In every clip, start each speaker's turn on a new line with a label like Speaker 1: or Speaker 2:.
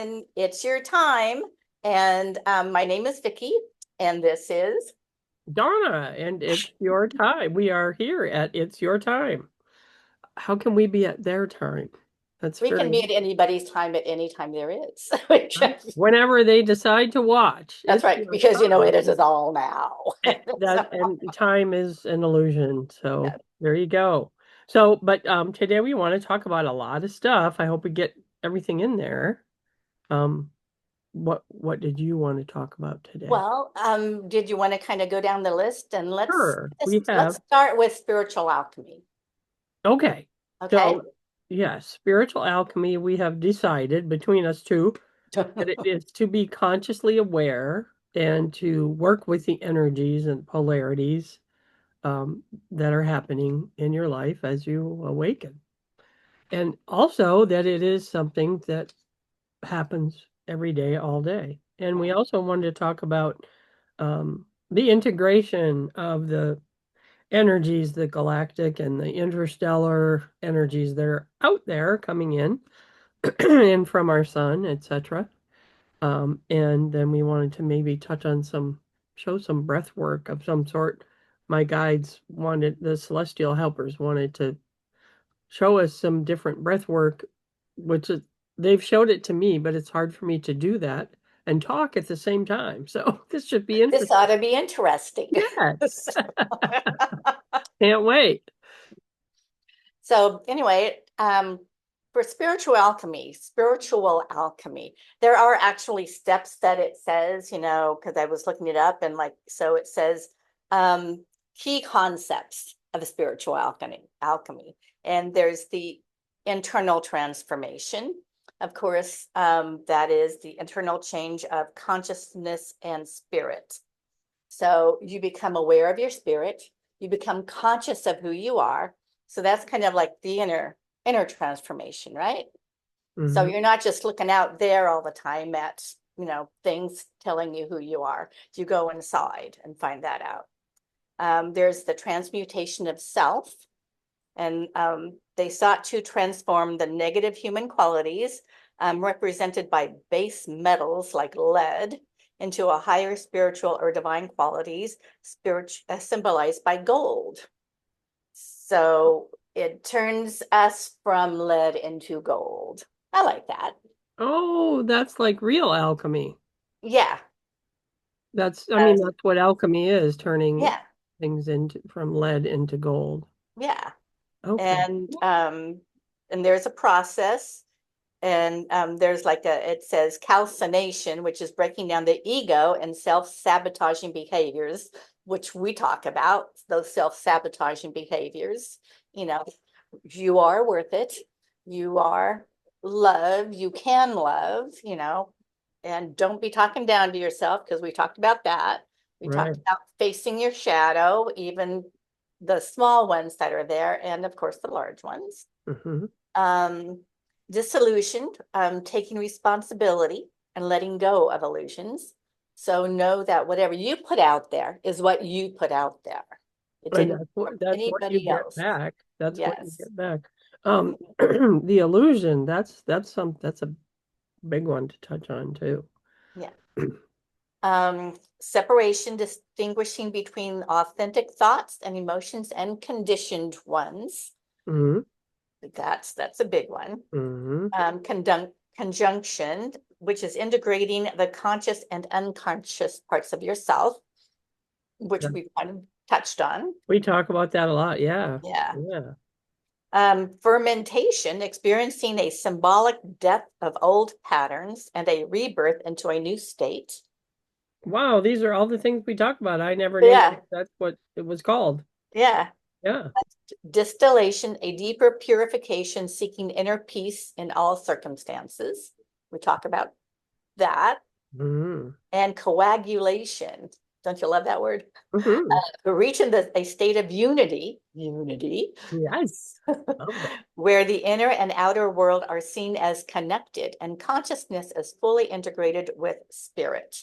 Speaker 1: everyone. It's your time. And my name is Vicki, and this is
Speaker 2: Donna, and it's your time. We are here at It's Your Time. How can we be at their time? That's
Speaker 1: we can
Speaker 2: very
Speaker 1: be at anybody's time at any time there is.
Speaker 2: whenever they decide to watch.
Speaker 1: That's
Speaker 2: It's
Speaker 1: right,
Speaker 2: your
Speaker 1: because
Speaker 2: time.
Speaker 1: it is all now.
Speaker 2: That and time is an illusion. So
Speaker 1: Yeah.
Speaker 2: there you go. So, but today we want to talk about a lot of stuff. I hope we get everything in there. Um, what did you want to talk about today?
Speaker 1: Well, did you want to kind of go down the list and
Speaker 2: Sure, we
Speaker 1: let's
Speaker 2: have.
Speaker 1: start with spiritual alchemy.
Speaker 2: Okay.
Speaker 1: Okay.
Speaker 2: So, yes, spiritual alchemy, we have decided between us two that it is to be consciously aware and to work with the energies and polarities that are happening in your life as you awaken. And also that it is something that happens every day, all day. And we also wanted to talk about the integration of the energies, the galactic and the interstellar energies that are out there coming in and from our sun, etc. And then we wanted to maybe touch on show some breath work of some sort. My guides wanted, the celestial helpers wanted to show us some different breath work, which is, they've showed it to me, but it's hard for me to do that and talk at the same time. So this should be
Speaker 1: This
Speaker 2: interesting.
Speaker 1: ought to be interesting.
Speaker 2: Yes. Can't wait.
Speaker 1: So anyway, for spiritual alchemy, there are actually steps that it says, because I was looking it up and so it says key concepts of the spiritual alchemy. And there's the internal transformation. Of course, that is the internal change of consciousness and spirit. So you become aware of your spirit, you become conscious of who you are. So that's kind of like the inner transformation, right? So
Speaker 2: Mhm.
Speaker 1: you're not just looking out there all the time at, things telling you who you are. You go inside and find that out. There's the transmutation of self, and they sought to transform the negative human qualities represented by base metals like lead into a higher spiritual or divine qualities symbolized by gold. So it turns us from lead into gold. I like that.
Speaker 2: Oh, that's like real alchemy.
Speaker 1: Yeah.
Speaker 2: I
Speaker 1: Uh,
Speaker 2: mean, that's what alchemy is, turning
Speaker 1: yeah.
Speaker 2: things into from lead into gold.
Speaker 1: Yeah.
Speaker 2: Okay.
Speaker 1: And there's a process, and there's it says calcination, which is breaking down the ego and self-sabotaging behaviors, which we talk about, those self-sabotaging behaviors. You know, you are worth it. You are love. You can love, and don't be talking down to yourself, because we talked about that. We
Speaker 2: Right.
Speaker 1: talked about facing your shadow, even the small ones that are there, and of course the large ones.
Speaker 2: Hmm.
Speaker 1: Um, Dissolution, taking responsibility and letting go of illusions. So know that whatever you put out there is what you put out there. It
Speaker 2: And
Speaker 1: didn't come from
Speaker 2: that's what you
Speaker 1: anybody
Speaker 2: get
Speaker 1: else.
Speaker 2: back. That's what you
Speaker 1: Yes.
Speaker 2: get back. The illusion, that's a big one to touch on too.
Speaker 1: Yeah. Separation, distinguishing between authentic thoughts and emotions and conditioned ones.
Speaker 2: Hmm.
Speaker 1: That's a big one.
Speaker 2: Hmm.
Speaker 1: Conjunction, which is integrating the conscious and unconscious parts of yourself, which we kind of touched on.
Speaker 2: We talk about that a lot. Yeah.
Speaker 1: Yeah.
Speaker 2: Yeah.
Speaker 1: Fermentation, experiencing a symbolic death of old patterns and a rebirth into a new state.
Speaker 2: Wow, these are all the things we talk about. I never knew
Speaker 1: Yeah.
Speaker 2: that's what it was called.
Speaker 1: Yeah.
Speaker 2: Yeah.
Speaker 1: Distillation, a deeper purification, seeking inner peace in all circumstances. We talk about that.
Speaker 2: Hmm.
Speaker 1: And coagulation. Don't you love that word?
Speaker 2: Hmm.
Speaker 1: Reaching a state of unity,
Speaker 2: Yes. Love that.
Speaker 1: where the inner and outer world are seen as connected and consciousness is fully integrated with spirit.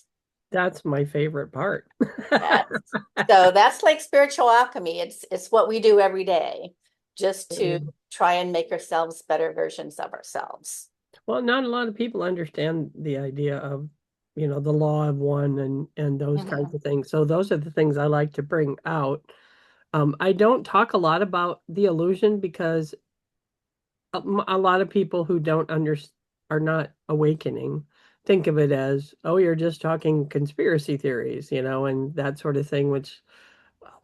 Speaker 2: That's my favorite part.
Speaker 1: Yes. So that's like spiritual alchemy. It's what we do every day, just to try and make ourselves better versions of ourselves.
Speaker 2: Well, not a lot of people understand the idea of, the law of one and those kinds
Speaker 1: Mhm.
Speaker 2: of things. So those are the things I like to bring out. I don't talk a lot about the illusion because a lot of people who don't are not awakening think of it as, oh, you're just talking conspiracy theories, and that sort of thing, which, well,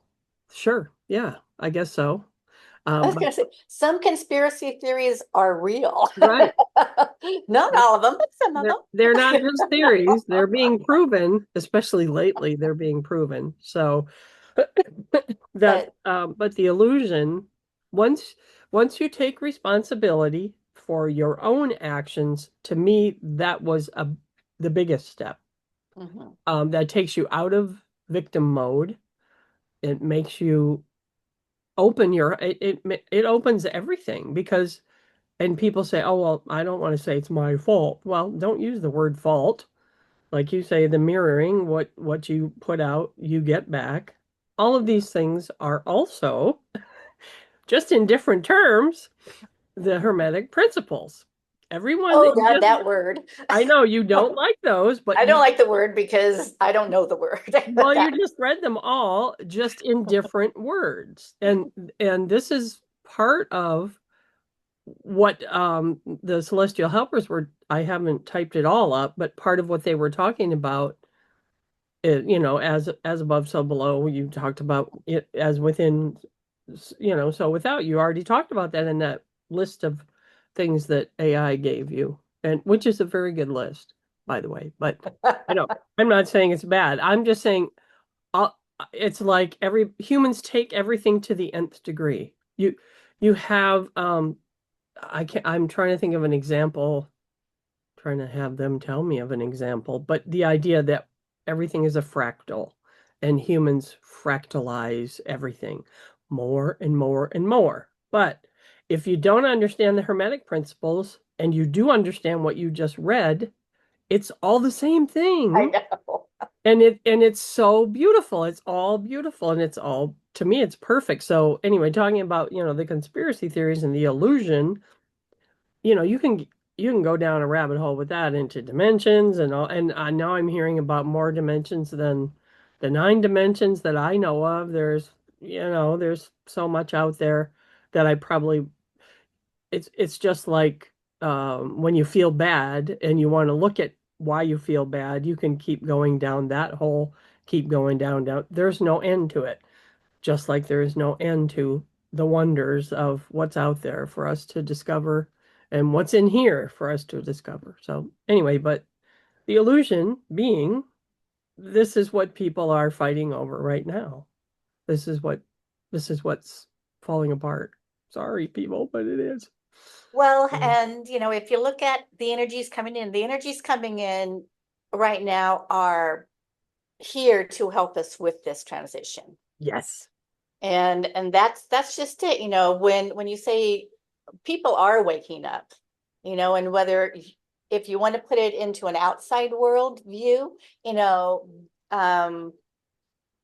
Speaker 2: sure, yeah, I guess so.
Speaker 1: I was
Speaker 2: But
Speaker 1: going to say, some conspiracy theories are real.
Speaker 2: right.
Speaker 1: Not all of them, but some of
Speaker 2: They're not just theories, they're being proven, especially lately, they're being proven. So that
Speaker 1: them.
Speaker 2: but the illusion, once once you take responsibility for your own actions, to me, that was the biggest step.
Speaker 1: Mhm.
Speaker 2: That takes you out of victim mode. It makes you open it opens everything because and people say, oh, well, I don't want to say it's my fault. Well, don't use the word fault. Like you say, the mirroring, what you put out, you get back. All of these things are also, just in different terms, the Hermetic principles. Everyone that
Speaker 1: Oh
Speaker 2: you
Speaker 1: God,
Speaker 2: just,
Speaker 1: that word.
Speaker 2: I know you don't like those, but
Speaker 1: I don't like the word because I don't know the word. But
Speaker 2: well, you
Speaker 1: that
Speaker 2: just read them all just in different words. And this is part of what the celestial helpers were. I haven't typed it all up, but part of what they were talking about, as above, so below. You talked about it as within, so without. You already talked about that in that list of things that AI gave you, and which is a very good list, by the way. But I don't. I'm not saying it's bad. I'm just saying, uh, it's like every humans take everything to the nth degree. You have I'm trying to think of an example, trying to have them tell me of an example, but the idea that everything is a fractal and humans fractalize everything more and more and more. But if you don't understand the Hermetic principles and you do understand what you just read, it's all the same
Speaker 1: I
Speaker 2: thing.
Speaker 1: know.
Speaker 2: And it's so beautiful. It's all beautiful and it's all, to me, it's perfect. So anyway, talking about, the conspiracy theories and the illusion, you can go down a rabbit hole with that into dimensions and all. And now I'm hearing about more dimensions than the nine dimensions that I know of. There's so much out there that I probably it's just like, when you feel bad and you want to look at why you feel bad, you can keep going down that hole, keep going down. There's no end to it, just like there is no end to the wonders of what's out there for us to discover and what's in here for us to discover. So, anyway, but the illusion being, this is what people are fighting over right now. This is what this is what's falling apart. Sorry, people, but it is.
Speaker 1: Well, and if you look at the energies coming in, the energies coming in right now are here to help us with this transition.
Speaker 2: Yes.
Speaker 1: And that's just it. When you say people are waking up, and whether if you want to put it into an outside world view, um,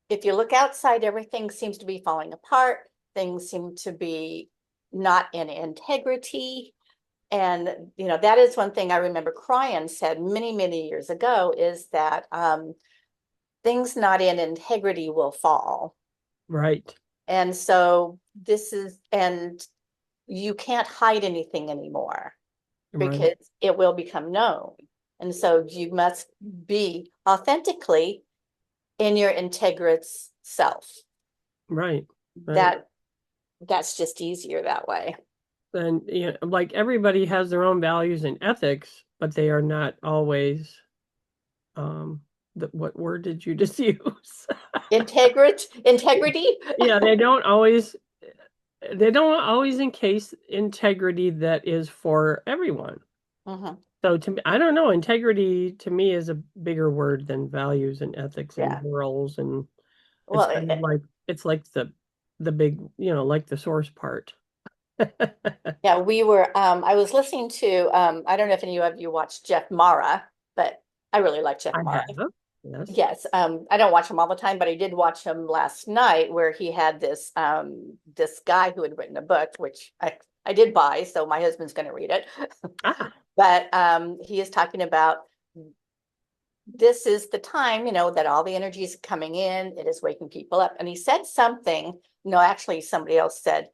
Speaker 1: if you look outside, everything seems to be falling apart. Things seem to be not in integrity. And, that is one thing I remember Cryan said many, many years ago is that things not in integrity will fall.
Speaker 2: Right.
Speaker 1: And so and you can't hide anything anymore
Speaker 2: Right.
Speaker 1: because it will become known. And so you must be authentically in your integrous self.
Speaker 2: Right. Right.
Speaker 1: That that's just easier that way.
Speaker 2: And like everybody has their own values and ethics, but they are not always, um what word did you just use?
Speaker 1: Integrity.
Speaker 2: Yeah, they don't always encase integrity that is for everyone.
Speaker 1: Mhm.
Speaker 2: So to me, I don't know, integrity to me is a bigger word than values and ethics and
Speaker 1: Yeah.
Speaker 2: morals, and it's
Speaker 1: Well,
Speaker 2: kind of like it's like the big, like the source part.
Speaker 1: yeah, I was listening to, I don't know if any of you watched Jeff Mara, but I really like Jeff
Speaker 2: I
Speaker 1: Mara.
Speaker 2: have. Yes.
Speaker 1: Yes, I don't watch him all the time, but I did watch him last night where he had this guy who had written a book, which I did buy, so my husband's going to read it.
Speaker 2: Ah,
Speaker 1: But he is talking about this is the time, that all the energy is coming in. It is waking people up. And he said something, no, actually somebody else said,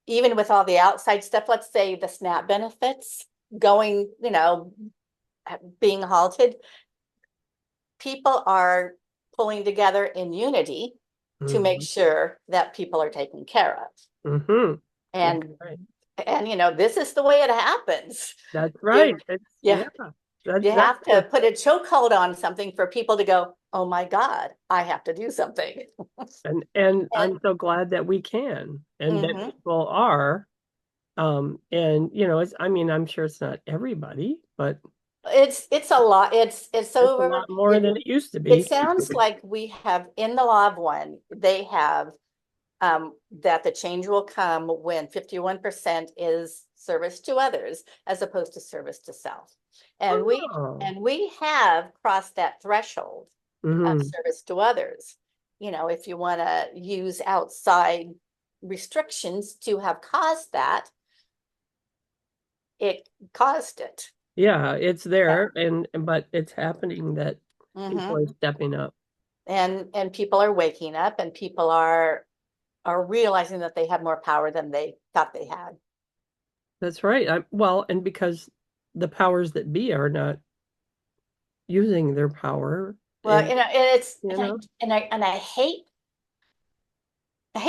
Speaker 1: even with all the outside stuff, let's say the SNAP benefits going, being halted, people are pulling together in unity to make
Speaker 2: mhm,
Speaker 1: sure that people are taken care of.
Speaker 2: mhm. That's
Speaker 1: And
Speaker 2: right.
Speaker 1: this is the way it happens.
Speaker 2: That's
Speaker 1: You
Speaker 2: right. It's
Speaker 1: you,
Speaker 2: yeah. That
Speaker 1: you
Speaker 2: that's
Speaker 1: have to put a chokehold on something for people to go, oh my God, I have to do something.
Speaker 2: and
Speaker 1: And
Speaker 2: I'm so glad that we can and that
Speaker 1: mhm.
Speaker 2: people are. And it's I mean, I'm sure it's not everybody, but
Speaker 1: It's a lot. It's
Speaker 2: it's a
Speaker 1: over.
Speaker 2: lot more
Speaker 1: It
Speaker 2: than it used to
Speaker 1: it
Speaker 2: be.
Speaker 1: sounds like we have in the law of one, they have that the change will come when 51% is service to others as opposed to service to self. And we
Speaker 2: Oh.
Speaker 1: and we have crossed that threshold of
Speaker 2: Hmm.
Speaker 1: service to others. If you want to use outside restrictions to have caused that, it caused it.
Speaker 2: Yeah, it's
Speaker 1: Yeah.
Speaker 2: there and but it's happening that people
Speaker 1: Hmm.
Speaker 2: are stepping up.
Speaker 1: And people are waking up and people are realizing that they have more power than they thought they had.
Speaker 2: That's right. Well, and because the powers that be are not using their power
Speaker 1: Well,
Speaker 2: and
Speaker 1: and it's
Speaker 2: you know.
Speaker 1: and I hate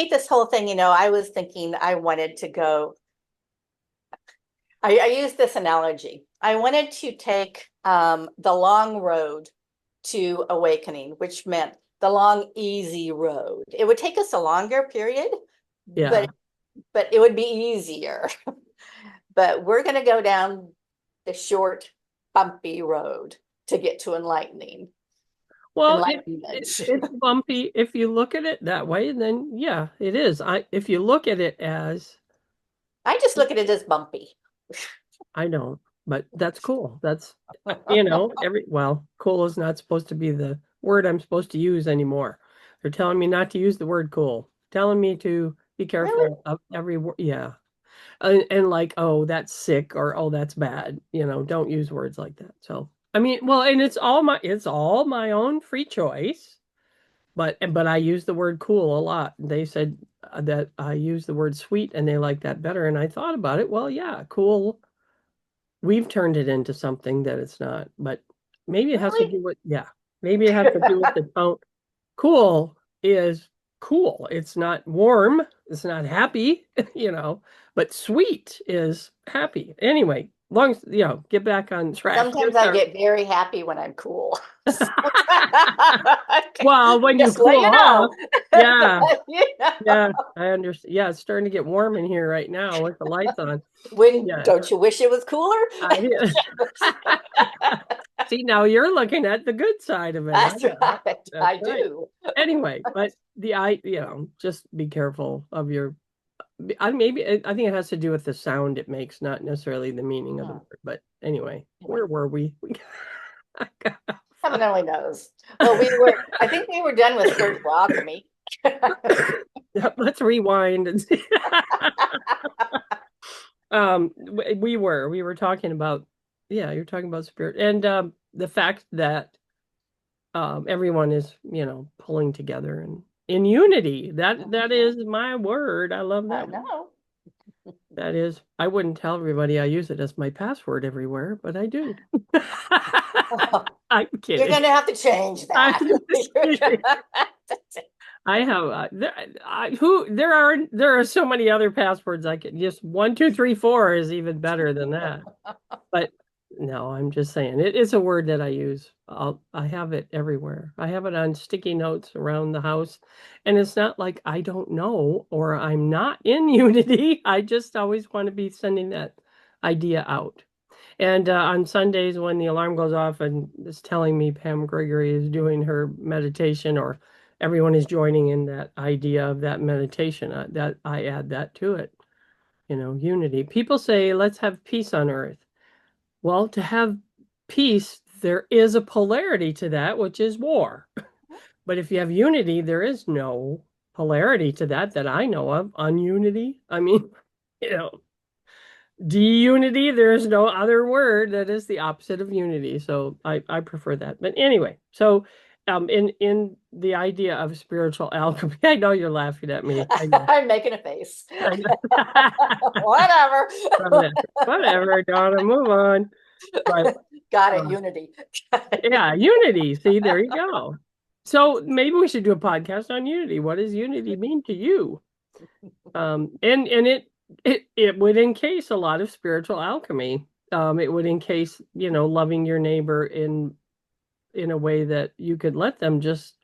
Speaker 1: this whole thing. I was thinking I wanted to go. I used this analogy. I wanted to take the long road to awakening, which meant the long, easy road. It would take us a longer period,
Speaker 2: Yeah.
Speaker 1: but it would be easier. But we're going to go down the short, bumpy road to get to
Speaker 2: Well,
Speaker 1: enlightenment.
Speaker 2: it's bumpy if you look at it that way, then yeah, it is. If you look at it as
Speaker 1: I just look at it as bumpy.
Speaker 2: I don't, but that's cool. That's cool is not supposed to be the word I'm supposed to use anymore. They're telling me not to use the word cool, telling me to be
Speaker 1: Really?
Speaker 2: careful of every word. Yeah. And like, oh, that's sick or oh, that's bad. Don't use words like that. So, I mean, well, and it's all my own free choice, but I use the word cool a lot. They said that I use the word sweet and they like that better. And I thought about it. Well, yeah, cool, we've turned it into something that it's not, but maybe it has to
Speaker 1: Really?
Speaker 2: do with, yeah, maybe it has to do with the tone. Cool is cool. It's not warm. It's not happy, but sweet is happy. Anyway, long, get back on track.
Speaker 1: Sometimes I get very happy when I'm cool.
Speaker 2: Well, when you
Speaker 1: Just let
Speaker 2: cool
Speaker 1: you
Speaker 2: off,
Speaker 1: know.
Speaker 2: yeah,
Speaker 1: You know.
Speaker 2: yeah, I understand. Yeah, it's starting to get warm in here right now with the lights on.
Speaker 1: When
Speaker 2: Yeah,
Speaker 1: don't you wish it was cooler?
Speaker 2: I see, now you're looking at the good side of it.
Speaker 1: That's right.
Speaker 2: That's
Speaker 1: I
Speaker 2: right.
Speaker 1: do.
Speaker 2: Anyway, but just be careful of your. I think it has to do with the sound it makes, not necessarily the meaning of the
Speaker 1: Hmm.
Speaker 2: word. But anyway,
Speaker 1: Anyway,
Speaker 2: where were we?
Speaker 1: heaven only knows. Well, I think we were done with spiritual alchemy.
Speaker 2: Let's rewind and see. We were talking about, yeah, you're talking about spirit and the fact that everyone is, pulling together and in unity. That is my word. I love
Speaker 1: I
Speaker 2: that.
Speaker 1: know.
Speaker 2: That is, I wouldn't tell everybody I use it as my password everywhere, but I do. I'm
Speaker 1: You're
Speaker 2: kidding.
Speaker 1: going to have to change
Speaker 2: I'm
Speaker 1: that.
Speaker 2: just kidding. I have there are so many other passwords I could just 1 2 3 4 is even better than that. But no, I'm just saying it is a word that I use. I have it everywhere. I have it on sticky notes around the house. And it's not like I don't know or I'm not in unity. I just always want to be sending that idea out. And on Sundays, when the alarm goes off and it's telling me Pam Gregory is doing her meditation or everyone is joining in that idea of that meditation, that I add that to it. Unity. People say, let's have peace on earth. Well, to have peace, there is a polarity to that, which is war. But if you have unity, there is no polarity to that I know of. Ununity. I mean, You know, de-unity, there is no other word that is the opposite of unity. So I prefer that. But anyway, so in the idea of spiritual alchemy, I know you're laughing at me. I know.
Speaker 1: I'm making a face.
Speaker 2: I know.
Speaker 1: Whatever.
Speaker 2: Whatever, Donna, move on. But
Speaker 1: Got it,
Speaker 2: uh,
Speaker 1: unity.
Speaker 2: yeah, unity. See, there you go. So maybe we should do a podcast on unity. What does unity mean to you? And it would encase a lot of spiritual alchemy. It would encase, loving your neighbor in a way that you could let them just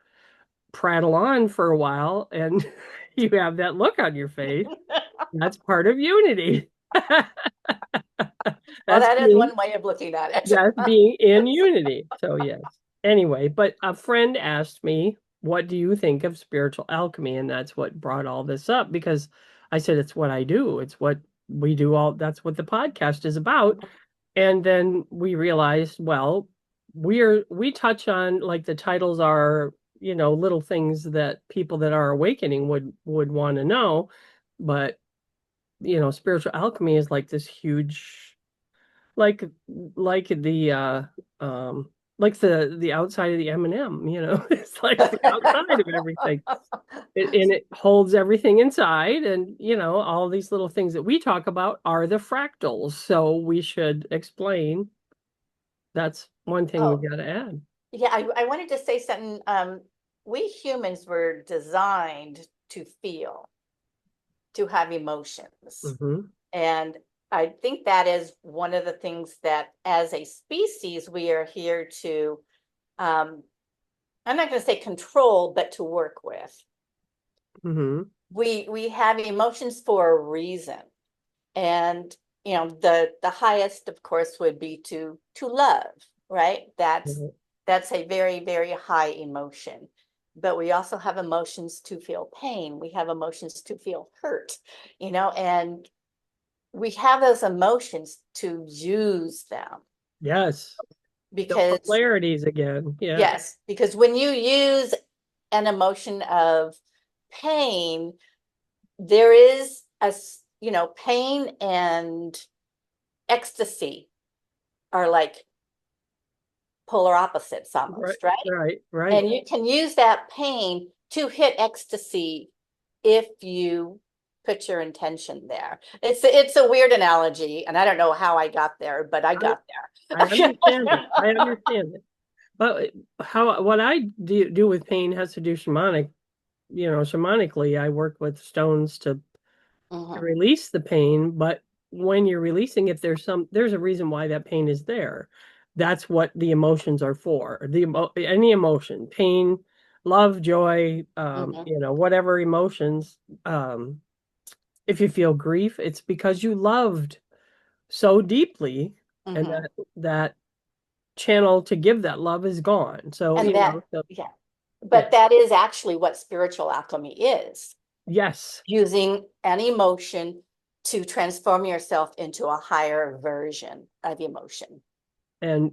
Speaker 2: prattle on for a while and you have that look on your face. That's part of unity.
Speaker 1: Well,
Speaker 2: That's
Speaker 1: that is
Speaker 2: being
Speaker 1: one way of looking at it.
Speaker 2: that's being in unity. So yes. Anyway, but a friend asked me, "What do you think of spiritual alchemy?" And that's what brought all this up because I said it's what I do. It's what we do all that's what the podcast is about. And then we realized, well, we touch on like the titles are, little things that people that are awakening would want to know, but spiritual alchemy is like this huge like like the like the outside of the M&M, it's like the outside of everything. And it holds everything inside and all these little things that we talk about are the fractals. So we should explain that's one thing we
Speaker 1: Oh,
Speaker 2: got to add.
Speaker 1: yeah, I wanted to say something. We humans were designed to feel, to have emotions.
Speaker 2: Hmm.
Speaker 1: And I think that is one of the things that as a species, we are here to, I'm not going to say control, but to work with.
Speaker 2: Hmm.
Speaker 1: We have emotions for a reason. And the highest, of course, would be to love, right? That's a very, very high emotion. But we also have emotions to feel pain. We have emotions to feel hurt, and we have those emotions to use them
Speaker 2: Yes, the
Speaker 1: because
Speaker 2: polarities again. Yeah.
Speaker 1: yes, because when you use an emotion of pain, there is pain and ecstasy are like polar opposites
Speaker 2: Right,
Speaker 1: almost, right?
Speaker 2: right, right.
Speaker 1: And you can use that pain to hit ecstasy if you put your intention there. It's a weird analogy, and I don't know how I got there, but I
Speaker 2: I,
Speaker 1: got
Speaker 2: I
Speaker 1: there.
Speaker 2: understand it. I understand it. But what I do with pain has to do shamanically. I work with stones to
Speaker 1: Mhm,
Speaker 2: release the pain, but when you're releasing it, there's a reason why that pain is there. That's what the emotions are for. Any emotion, pain, love, joy,
Speaker 1: mhm,
Speaker 2: whatever emotions. Um, if you feel grief, it's because you loved so deeply, and
Speaker 1: mhm.
Speaker 2: that channel to give that love is gone. So,
Speaker 1: And
Speaker 2: so
Speaker 1: yeah,
Speaker 2: yeah.
Speaker 1: but that is actually what spiritual alchemy is,
Speaker 2: Yes.
Speaker 1: using an emotion to transform yourself into a higher version of emotion.
Speaker 2: And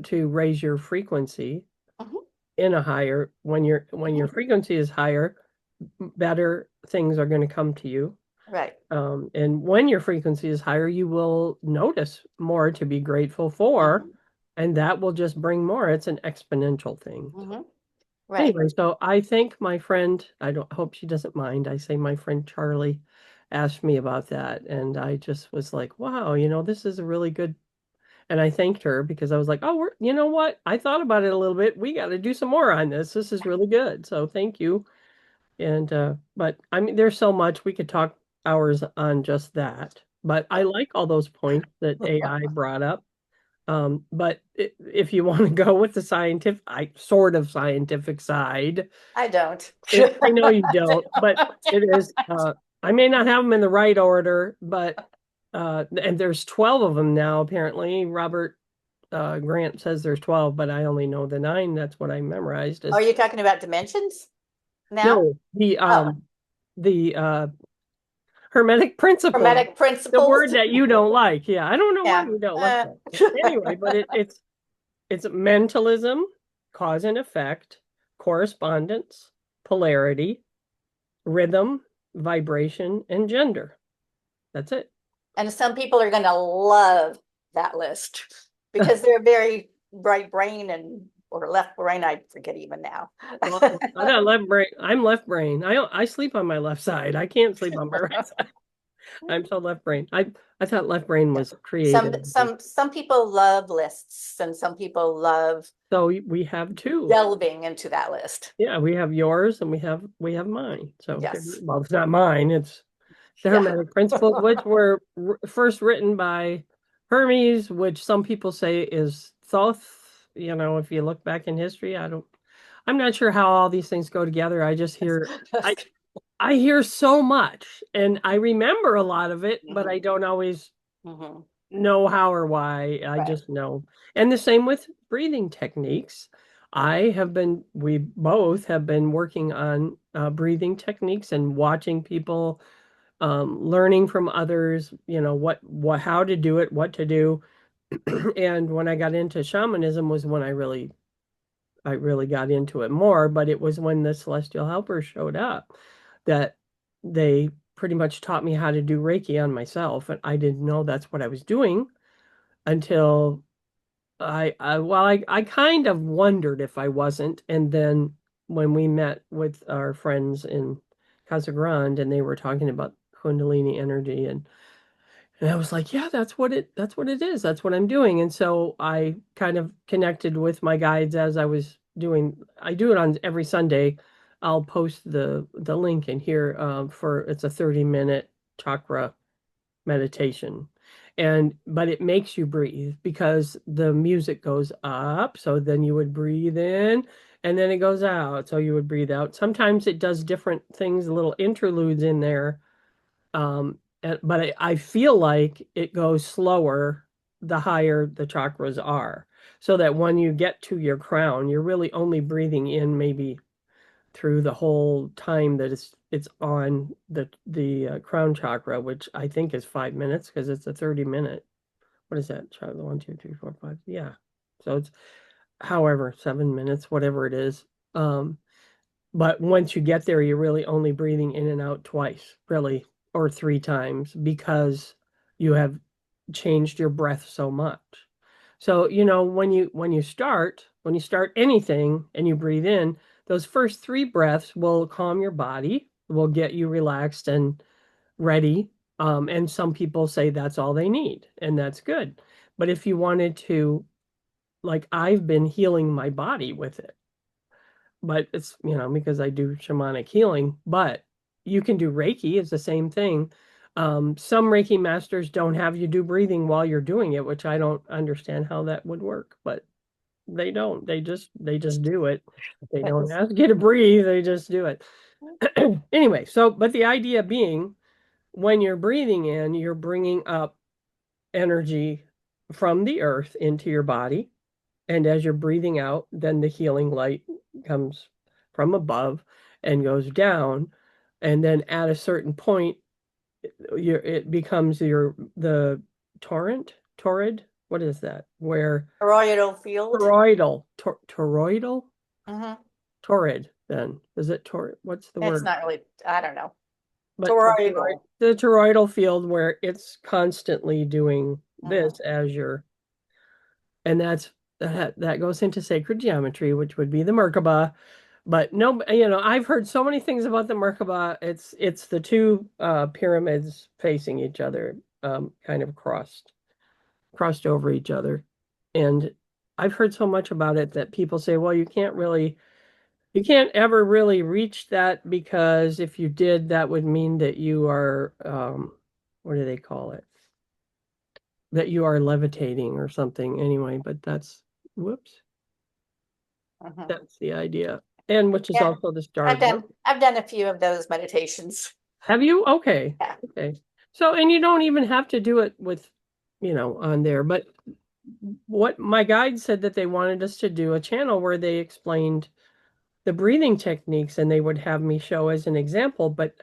Speaker 2: to raise your frequency
Speaker 1: Mhm,
Speaker 2: in a higher when your
Speaker 1: mhm.
Speaker 2: frequency is higher, better things are going to come to you.
Speaker 1: Right.
Speaker 2: And when your frequency is higher, you will notice more to be grateful for,
Speaker 1: Mhm,
Speaker 2: and that will just bring more. It's an exponential thing.
Speaker 1: mhm. Right.
Speaker 2: Anyway, so I think my friend, I don't hope she doesn't mind. I say my friend Charlie asked me about that, and I just was like, wow, this is a really good. And I thanked her because I was like, oh, you know what? I thought about it a little bit. We got to do some more on this. This is really good. So thank you. And but I mean, there's so much we could talk hours on just that. But I like all those points that AI brought up. But if you want to go with the scientific, sort of scientific side,
Speaker 1: I don't.
Speaker 2: I know you don't, but it is. I may not have them in the right order, but and there's 12 of them now. Apparently, Robert Grant says there's 12, but I only know the nine. That's what I memorized.
Speaker 1: Are
Speaker 2: As
Speaker 1: you talking about dimensions now?
Speaker 2: no,
Speaker 1: Oh,
Speaker 2: the Hermetic principle,
Speaker 1: hermetic
Speaker 2: the
Speaker 1: principles?
Speaker 2: word that you don't like. Yeah, I don't know why
Speaker 1: Yeah.
Speaker 2: you don't like that. But anyway, but it's mentalism, cause and effect, correspondence, polarity, rhythm, vibration, and gender. That's it.
Speaker 1: And some people are going to love that list because they're very right brain and or left brain. I forget even now.
Speaker 2: Well, I got left brain. I'm left brain. I sleep on my left side. I can't sleep on my right side. I'm so left brain. I thought left brain was
Speaker 1: Some
Speaker 2: creative.
Speaker 1: some people love lists and some people love
Speaker 2: So we have two.
Speaker 1: delving into that list.
Speaker 2: Yeah, we have yours and we have mine. So
Speaker 1: Yes.
Speaker 2: well, it's not mine. It's the
Speaker 1: Yeah.
Speaker 2: Hermetic Principles, which were first written by Hermes, which some people say is Thoth. You know, if you look back in history, I'm not sure how all these things go together. I I hear so much and I remember a lot of it, but I
Speaker 1: Mhm.
Speaker 2: don't always
Speaker 1: Mhm.
Speaker 2: know how or why. I
Speaker 1: Right.
Speaker 2: just know. And the same with breathing techniques. We both have been working on breathing techniques and watching people, learning from others, how to do it, what to do. And when I got into shamanism was when I really got into it more, but it was when the celestial helpers showed up that they pretty much taught me how to do Reiki on myself. And I didn't know that's what I was doing until I kind of wondered if I wasn't. And then when we met with our friends in Casa Grande and they were talking about Kundalini energy and I was like, yeah, that's what it is. That's what I'm doing. And so I kind of connected with my guides as I do it on every Sunday. I'll post the link in here it's a 30-minute chakra meditation. But it makes you breathe because the music goes up. So then you would breathe in and then it goes out. So you would breathe out. Sometimes it does different things, little interludes in there, but I feel like it goes slower the higher the chakras are. So that when you get to your crown, you're really only breathing in maybe through the whole time that it's on the crown chakra, which I think is 5 minutes because it's a 30-minute. What is that? Chakra 1, 2, 3, 4, 5. Yeah. So it's however 7 minutes, whatever it is. Um, but once you get there, you're really only breathing in and out twice, really, or three times because you have changed your breath so much. So, when you start anything and you breathe in, those first three breaths will calm your body, will get you relaxed and ready. And some people say that's all they need, and that's good. But if you wanted to, like I've been healing my body with it, but it's, because I do shamanic healing, but you can do Reiki, it's the same thing. Some Reiki masters don't have you do breathing while you're doing it, which I don't understand how that would work, but they don't. They just do it. They don't ask you to breathe, they just do it. Anyway, but the idea being when you're breathing in, you're bringing up energy from the earth into your body. And as you're breathing out, then the healing light comes from above and goes down. And then at a certain point, it becomes the torrid. What is that? Where
Speaker 1: Toroidal field.
Speaker 2: toroidal,
Speaker 1: Hmm.
Speaker 2: torrid. Then is it torrid? What's the
Speaker 1: It's
Speaker 2: word?
Speaker 1: not really, I don't know.
Speaker 2: But
Speaker 1: Toroidal.
Speaker 2: the toroidal field where it's constantly doing
Speaker 1: Hmm.
Speaker 2: this as you're and that goes into sacred geometry, which would be the Merkaba. But no, I've heard so many things about the Merkaba. It's the two pyramids facing each other, kind of crossed over each other. And I've heard so much about it that people say, well, you can't ever really reach that because if you did, that would mean that you are, what do they call it? That you are levitating or something anyway, but whoops.
Speaker 1: Hmm.
Speaker 2: That's the idea. And which is
Speaker 1: Yeah,
Speaker 2: also the stars.
Speaker 1: I've done a few of those meditations.
Speaker 2: Have you? Okay.
Speaker 1: Yeah.
Speaker 2: Okay. So, and you don't even have to do it with, on there. But what my guide said that they wanted us to do a channel where they explained the breathing techniques and they would have me show as an example, but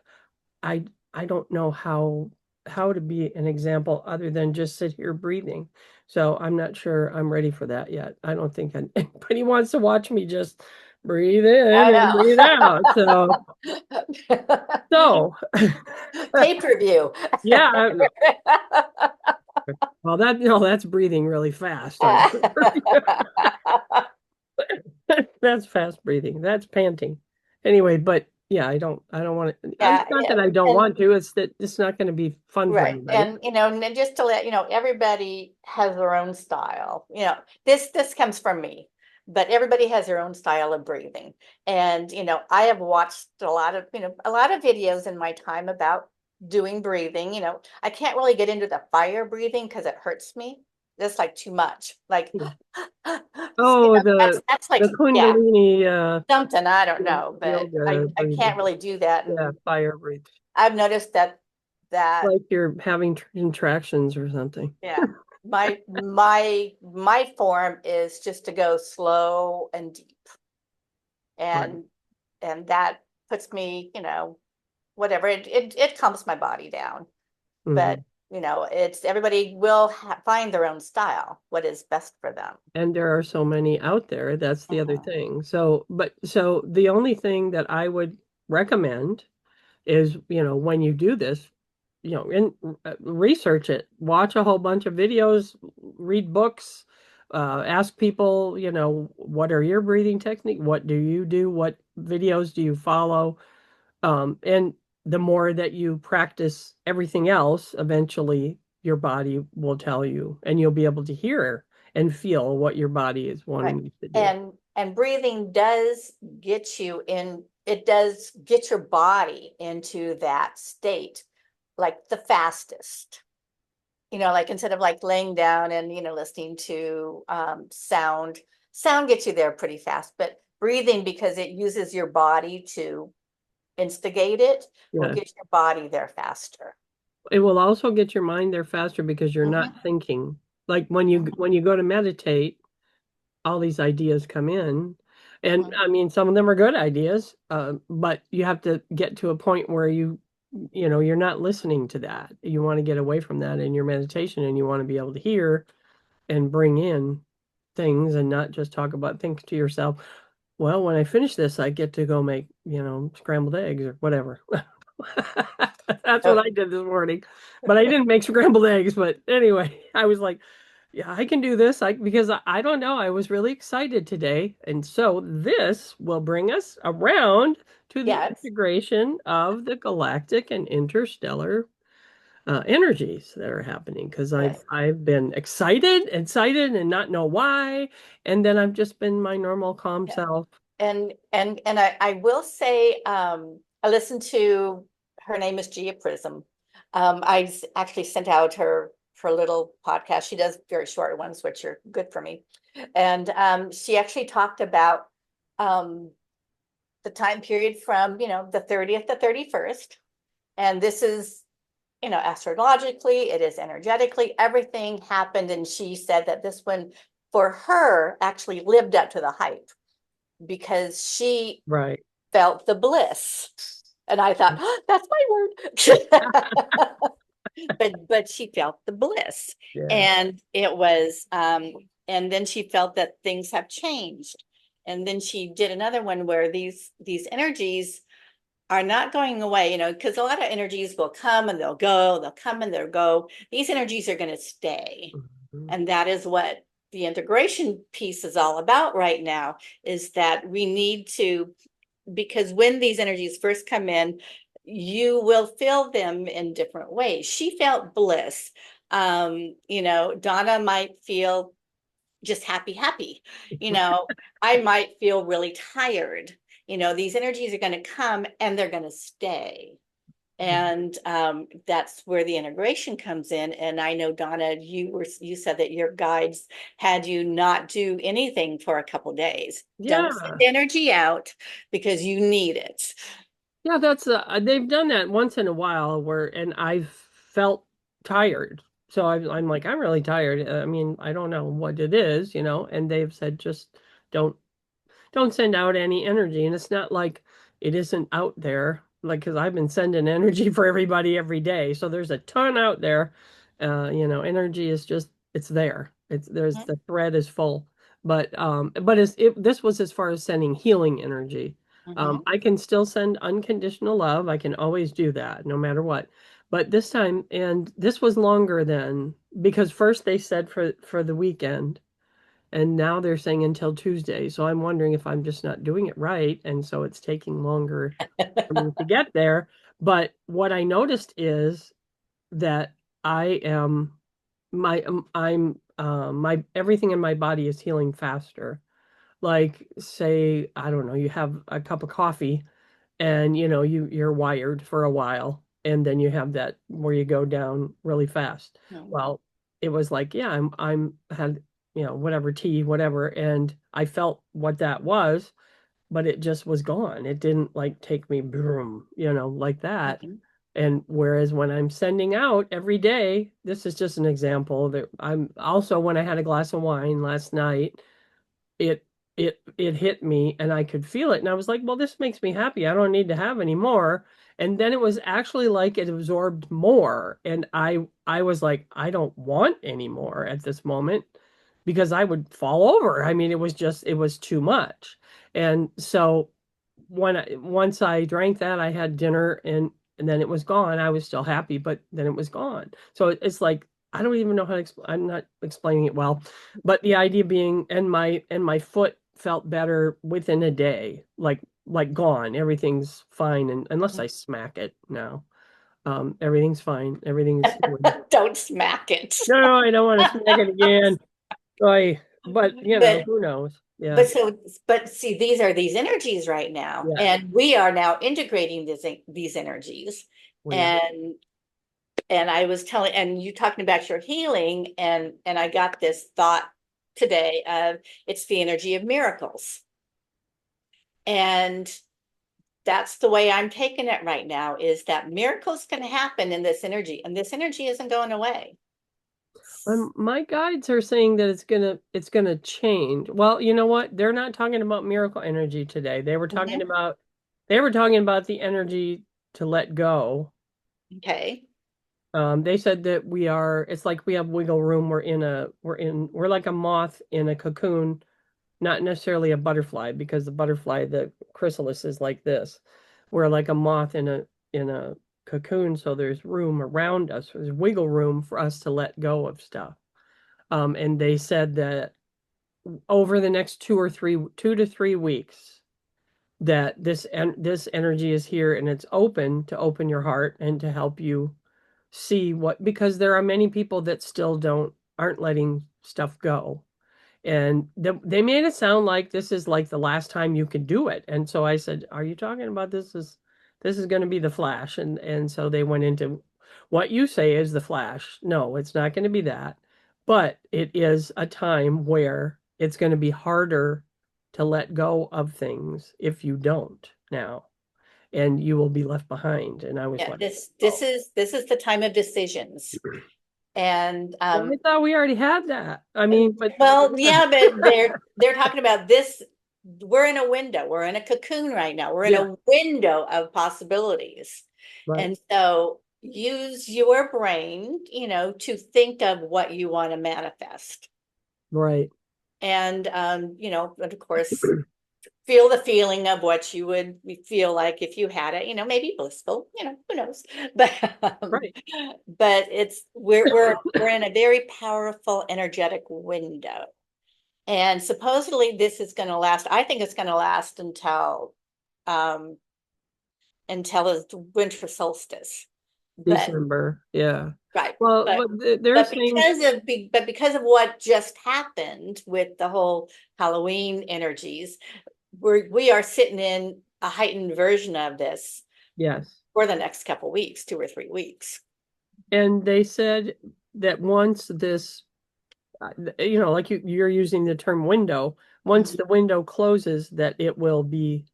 Speaker 2: I I don't know how to be an example other than just sit here breathing. So I'm not sure I'm ready for that yet. I don't think anybody wants to watch me just breathe in and
Speaker 1: I
Speaker 2: breathe out.
Speaker 1: know.
Speaker 2: So
Speaker 1: Tape review.
Speaker 2: yeah, well, that's breathing really fast. That's fast breathing. That's panting. Anyway, but yeah, I don't want to. It's
Speaker 1: Yeah,
Speaker 2: not that
Speaker 1: yeah,
Speaker 2: I don't
Speaker 1: and
Speaker 2: want to. It's that it's not going to be fun for
Speaker 1: right.
Speaker 2: everybody.
Speaker 1: And and then just to let you know, everybody has their own style. This comes from me, but everybody has their own style of breathing. And I have watched a lot of videos in my time about doing breathing. I can't really get into the fire breathing because it hurts me. That's like too much. Like
Speaker 2: Oh,
Speaker 1: that's like,
Speaker 2: the
Speaker 1: yeah,
Speaker 2: Kundalini
Speaker 1: something, I don't know, but I
Speaker 2: yoga
Speaker 1: I can't
Speaker 2: breathing.
Speaker 1: really do that.
Speaker 2: Yeah,
Speaker 1: And
Speaker 2: fire breathe.
Speaker 1: I've noticed that
Speaker 2: Like you're having contractions or something.
Speaker 1: yeah. My form is just to go slow and deep.
Speaker 2: Right.
Speaker 1: And that puts me, whatever. It calms my body down. But
Speaker 2: Hmm.
Speaker 1: it's everybody will find their own style, what is best for them.
Speaker 2: And there are so many out there. That's the other
Speaker 1: Mhm.
Speaker 2: thing. So the only thing that I would recommend is, when you do this, research it, watch a whole bunch of videos, read books, ask people, what are your breathing technique? What do you do? What videos do you follow? And the more that you practice everything else, eventually your body will tell you, and you'll be able to hear and feel what your body is
Speaker 1: Right.
Speaker 2: wanting you to do.
Speaker 1: And breathing does it does get your body into that state like the fastest. Like instead of like laying down and listening to sound gets you there pretty fast, but breathing, because it uses your body to instigate it, will
Speaker 2: Yeah.
Speaker 1: get your body there faster.
Speaker 2: It will also get your mind there faster because you're not
Speaker 1: Mhm.
Speaker 2: thinking. Like when you go to meditate, all these ideas come in. And
Speaker 1: Mhm.
Speaker 2: I mean, some of them are good ideas, but you have to get to a point where you're not listening to that. You want to get away from that in your meditation, and you want to be able to hear and bring in things and not just think to yourself, well, when I finish this, I get to go make, scrambled eggs or whatever. That's what
Speaker 1: Oh,
Speaker 2: I did this morning. But I didn't make scrambled eggs. But anyway, I was like, yeah, I can do this. Because I don't know. I was really excited today. And so this will bring us around to the
Speaker 1: yes.
Speaker 2: integration of the galactic and interstellar energies that are happening, because I've
Speaker 1: Yes.
Speaker 2: I've been excited and not know why, and then I've just been my normal calm
Speaker 1: Yeah.
Speaker 2: self.
Speaker 1: And I will say, I listened to, her name is Gia Prism. Actually sent out her little podcast. She does very short ones, which are good for me. And she actually talked about um, the time period from the 30th to 31st. And this is astrologically, it is energetically, everything happened. And she said that this one for her actually lived up to the hype because she
Speaker 2: Right.
Speaker 1: felt the bliss. And I thought, oh, that's my word. But she felt the bliss.
Speaker 2: Yeah.
Speaker 1: And and then she felt that things have changed. And then she did another one where these energies are not going away, because a lot of energies will come and they'll go, they'll come and they'll go. These energies are going to stay.
Speaker 2: Mhm.
Speaker 1: And that is what the integration piece is all about right now, is that we need to, because when these energies first come in, you will feel them in different ways. She felt bliss. Donna might feel just happy. You know, I might feel really tired. These energies are going to come and they're going to stay. And that's where the integration comes in. And I know, Donna, you said that your guides had you not do anything for a couple days. Don't send
Speaker 2: Yeah.
Speaker 1: energy out because you need it.
Speaker 2: Yeah, that's they've done that once in a while and I've felt tired. So I'm like, I'm really tired. I mean, I don't know what it is, and they've said just don't don't send out any energy. And it's not like it isn't out there, like, because I've been sending energy for everybody every day. So there's a ton out there. Energy is just, it's there. The thread is full. This was as far as sending healing energy.
Speaker 1: Mhm.
Speaker 2: I can still send unconditional love. I can always do that no matter what. But this time, and this was longer than, because first they said for the weekend, and now they're saying until Tuesday. So I'm wondering if I'm just not doing it right, and so it's taking longer for me to get there. But what I noticed is that I am my everything in my body is healing faster. Like, say, I don't know, you have a cup of coffee and you're wired for a while, and then you have that where you go down really fast.
Speaker 1: Mhm.
Speaker 2: Well, it was like, yeah, I'm had, whatever tea, whatever, and I felt what that was, but it just was gone. It didn't like take me boom, like that.
Speaker 1: Mhm.
Speaker 2: And whereas when I'm sending out every day, this is just an example that I'm also, when I had a glass of wine last night, it it hit me and I could feel it, and I was like, well, this makes me happy. I don't need to have any more. And then it was actually like it absorbed more, and I was like, I don't want any more at this moment because I would fall over. I mean, it was too much. And so once I drank that, I had dinner, and then it was gone. I was still happy, but then it was gone. So it's like, I don't even know how to I'm not explaining it well, but the idea being, and my foot felt better within a day, like gone. Everything's fine, and unless I smack it now, everything's fine. Everything's healing.
Speaker 1: Don't smack it.
Speaker 2: No, I don't want to smack it again. But
Speaker 1: But
Speaker 2: who knows? Yeah,
Speaker 1: but so but see, these are these energies right now,
Speaker 2: yes,
Speaker 1: and we are now integrating these energies.
Speaker 2: we are.
Speaker 1: And I was telling, and you talking about your healing, and I got this thought today of it's the energy of miracles. And that's the way I'm taking it right now, is that miracles can happen in this energy, and this energy isn't going away.
Speaker 2: My guides are saying that it's gonna change. Well, you know what? They're not talking about miracle energy today.
Speaker 1: Mhm.
Speaker 2: They were talking about the energy to let go.
Speaker 1: Okay.
Speaker 2: They said that it's like we have wiggle room. We're like a moth in a cocoon, not necessarily a butterfly, because the chrysalis is like this. We're like a moth in a cocoon, so there's room around us. There's wiggle room for us to let go of stuff. And they said that over the next 2 to 3 weeks, that this energy is here, and it's open to open your heart and to help you see because there are many people that still aren't letting stuff go. And they made it sound like this is like the last time you could do it. And so I said, are you talking about this is going to be the flash? And so they went into what you say is the flash. No, it's not going to be that. But it is a time where it's going to be harder to let go of things if you don't now, and you will be left behind. And I was
Speaker 1: Yeah,
Speaker 2: like,
Speaker 1: this
Speaker 2: oh,
Speaker 1: is the time of decisions. And
Speaker 2: well, I thought we already had that. I mean, but
Speaker 1: well, yeah, but they're talking about this. We're in a window. We're in a cocoon right now. We're in
Speaker 2: yeah,
Speaker 1: a window of possibilities.
Speaker 2: right,
Speaker 1: And so use your brain, to think of what you want to manifest.
Speaker 2: right.
Speaker 1: And but of course, feel the feeling of what you would feel like if you had it, maybe blissful, who knows. But
Speaker 2: Right.
Speaker 1: but it's we're in a very powerful energetic window. And supposedly this is going to last. I think it's going to last um until the winter solstice. But
Speaker 2: December. Yeah.
Speaker 1: right,
Speaker 2: Well,
Speaker 1: but
Speaker 2: they're saying,
Speaker 1: because of what just happened with the whole Halloween energies, we are sitting in a heightened version of this
Speaker 2: yes.
Speaker 1: for the next couple weeks, 2 or 3 weeks.
Speaker 2: And they said that once this, like you're using the term window, once
Speaker 1: Mhm.
Speaker 2: the window closes, that it will be,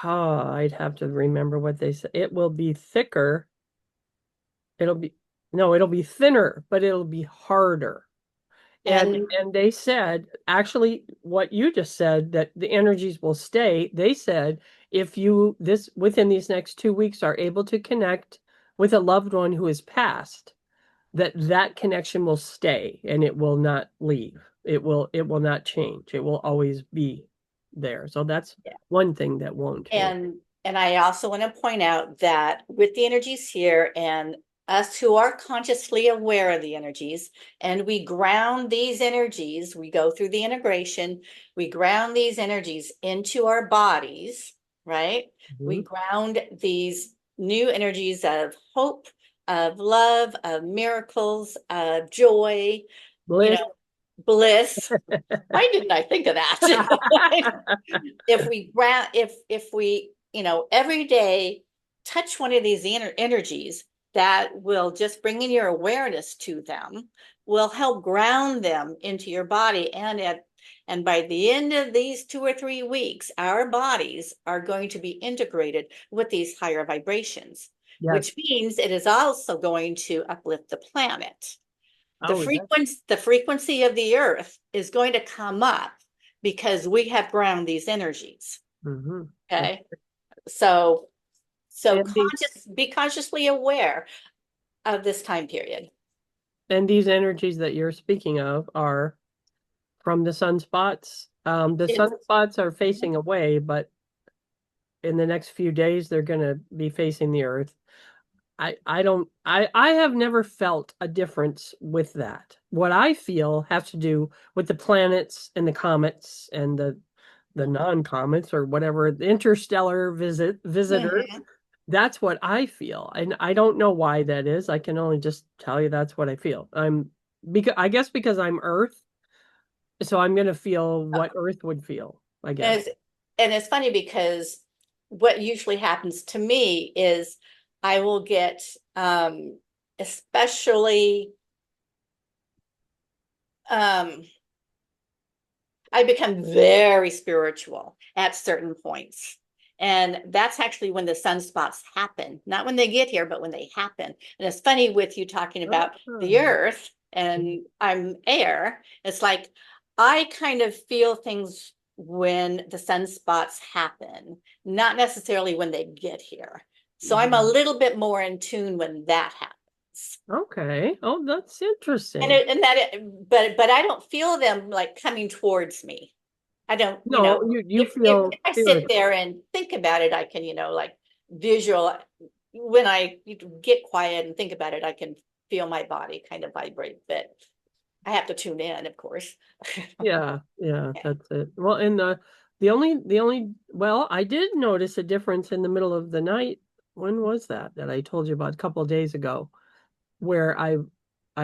Speaker 2: I'd have to remember what they said. It will be thicker. It'll be, no, it'll be thinner, but it'll be harder. And
Speaker 1: And
Speaker 2: and they said, actually, what you just said, that the energies will stay. They said, if you this within these next 2 weeks are able to connect with a loved one who has passed, that connection will stay and it will not leave. It will not change. It will always be there. So that's one thing that won't change.
Speaker 1: And I also want to point out that with the energies here and us who are consciously aware of the energies, and we ground these energies, we go through the integration, we ground these energies into our bodies, right? We ground these new energies of hope, of love, of miracles, of joy,
Speaker 2: Bliss.
Speaker 1: bliss. Why didn't I think of that? If we every day touch one of these energies that will just bring in your awareness to them, will help ground them into your body, and by the end of these 2 or 3 weeks, our bodies are going to be integrated with these higher vibrations, which means it is also going to uplift the planet. The frequency of the earth is going to come up because we have ground these energies. Okay. So be consciously aware of this time period.
Speaker 2: And these energies that you're speaking of are from the sunspots. The sunspots are facing away, but in the next few days, they're going to be facing the earth. I have never felt a difference with that. What I feel has to do with the planets and the comets and the non-comets or whatever, the interstellar visitors. That's what I feel. And I don't know why that is. I can only just tell you that's what I feel. I guess because I'm Earth, so I'm going to feel what Earth would feel, I guess.
Speaker 1: And it's funny because what usually happens to me is I will get especially I become very spiritual at certain points. And that's actually when the sunspots happen, not when they get here, but when they happen. And it's funny with you talking about the earth and I'm air. It's like I kind of feel things when the sunspots happen, not necessarily when they get here. So I'm a little bit more in tune when that happens.
Speaker 2: Okay. Oh, that's interesting.
Speaker 1: But I don't feel them like coming towards me. I don't,
Speaker 2: No, you feel
Speaker 1: if I sit there and think about it, I can, like visual. When I get quiet and think about it, I can feel my body kind of vibrate, but I have to tune in, of course.
Speaker 2: Yeah, that's it. Well, and well, I did notice a difference in the middle of the night. When was that I told you about a couple of days ago, where I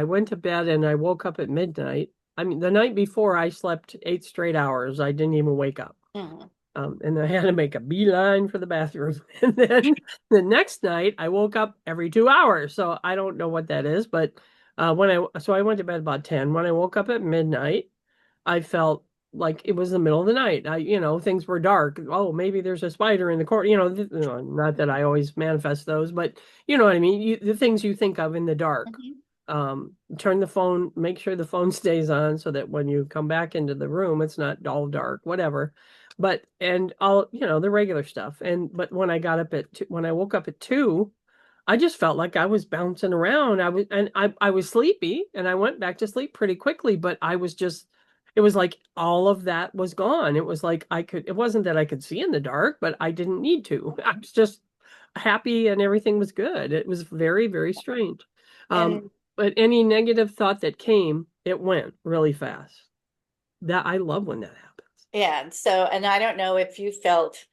Speaker 2: went to bed and I woke up at midnight. I mean, the night before I slept 8 straight hours. I didn't even wake up. And I had to make a beeline for the bathroom. And then the next night I woke up every 2 hours. So I don't know what that is, but I went to bed about 10. When I woke up at midnight, I felt like it was the middle of the night. Things were dark. Oh, maybe there's a spider in the corner. Not that I always manifest those, but you know what I mean? The things you think of in the dark. Turn the phone, make sure the phone stays on so that when you come back into the room, it's not all dark, whatever. And all, the regular stuff. But when when I woke up at 2, I just felt like I was bouncing around. I was sleepy and I went back to sleep pretty quickly, but it was like all of that was gone. It was like it wasn't that I could see in the dark, but I didn't need to. I was just happy and everything was good. It was very, very strange. But any negative thought that came, it went really fast. That I love when that happens.
Speaker 1: Yeah. And I don't know if you felt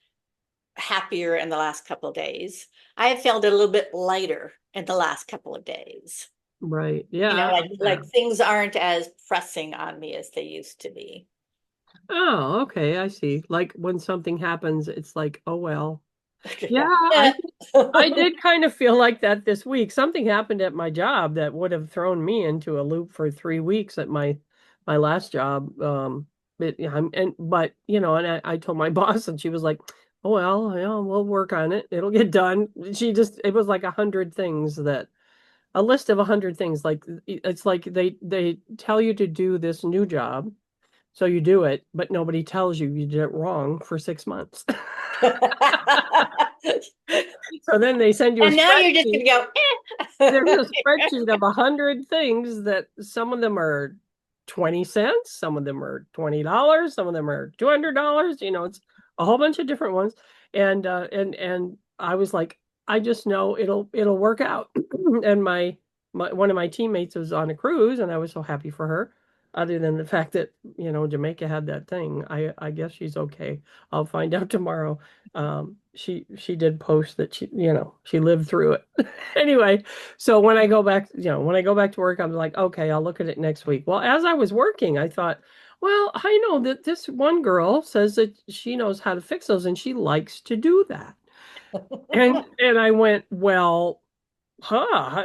Speaker 1: happier in the last couple of days. I have felt a little bit lighter in the last couple of days.
Speaker 2: Right. Yeah.
Speaker 1: Like things aren't as pressing on me as they used to be.
Speaker 2: Oh, okay. I see. Like when something happens, it's like, oh, well. Yeah, I did kind of feel like that this week. Something happened at my job that would have thrown me into a loop for 3 weeks at my last job. And I told my boss, and she was like, "Oh well, yeah, we'll work on it. It'll get done." It was like 100 things a list of 100 things. Like it's like they tell you to do this new job, so you do it, but nobody tells you did it wrong for 6 months. So then they send you
Speaker 1: and now you're just gonna go
Speaker 2: there's a spreadsheet of 100 things that some of them are 20 cents, some of them are $20, some of them are $200, it's a whole bunch of different ones. And I was like, I just know it'll work out. And my one of my teammates was on a cruise, and I was so happy for her. Other than the fact that, Jamaica had that thing, I guess she's okay. I'll find out tomorrow. She did post that she lived through it. Anyway, so when I go back to work, I'm like, okay, I'll look at it next week. Well, as I was working, I thought, well, I know that this one girl says that she knows how to fix those and she likes to do that. And I went, well, huh,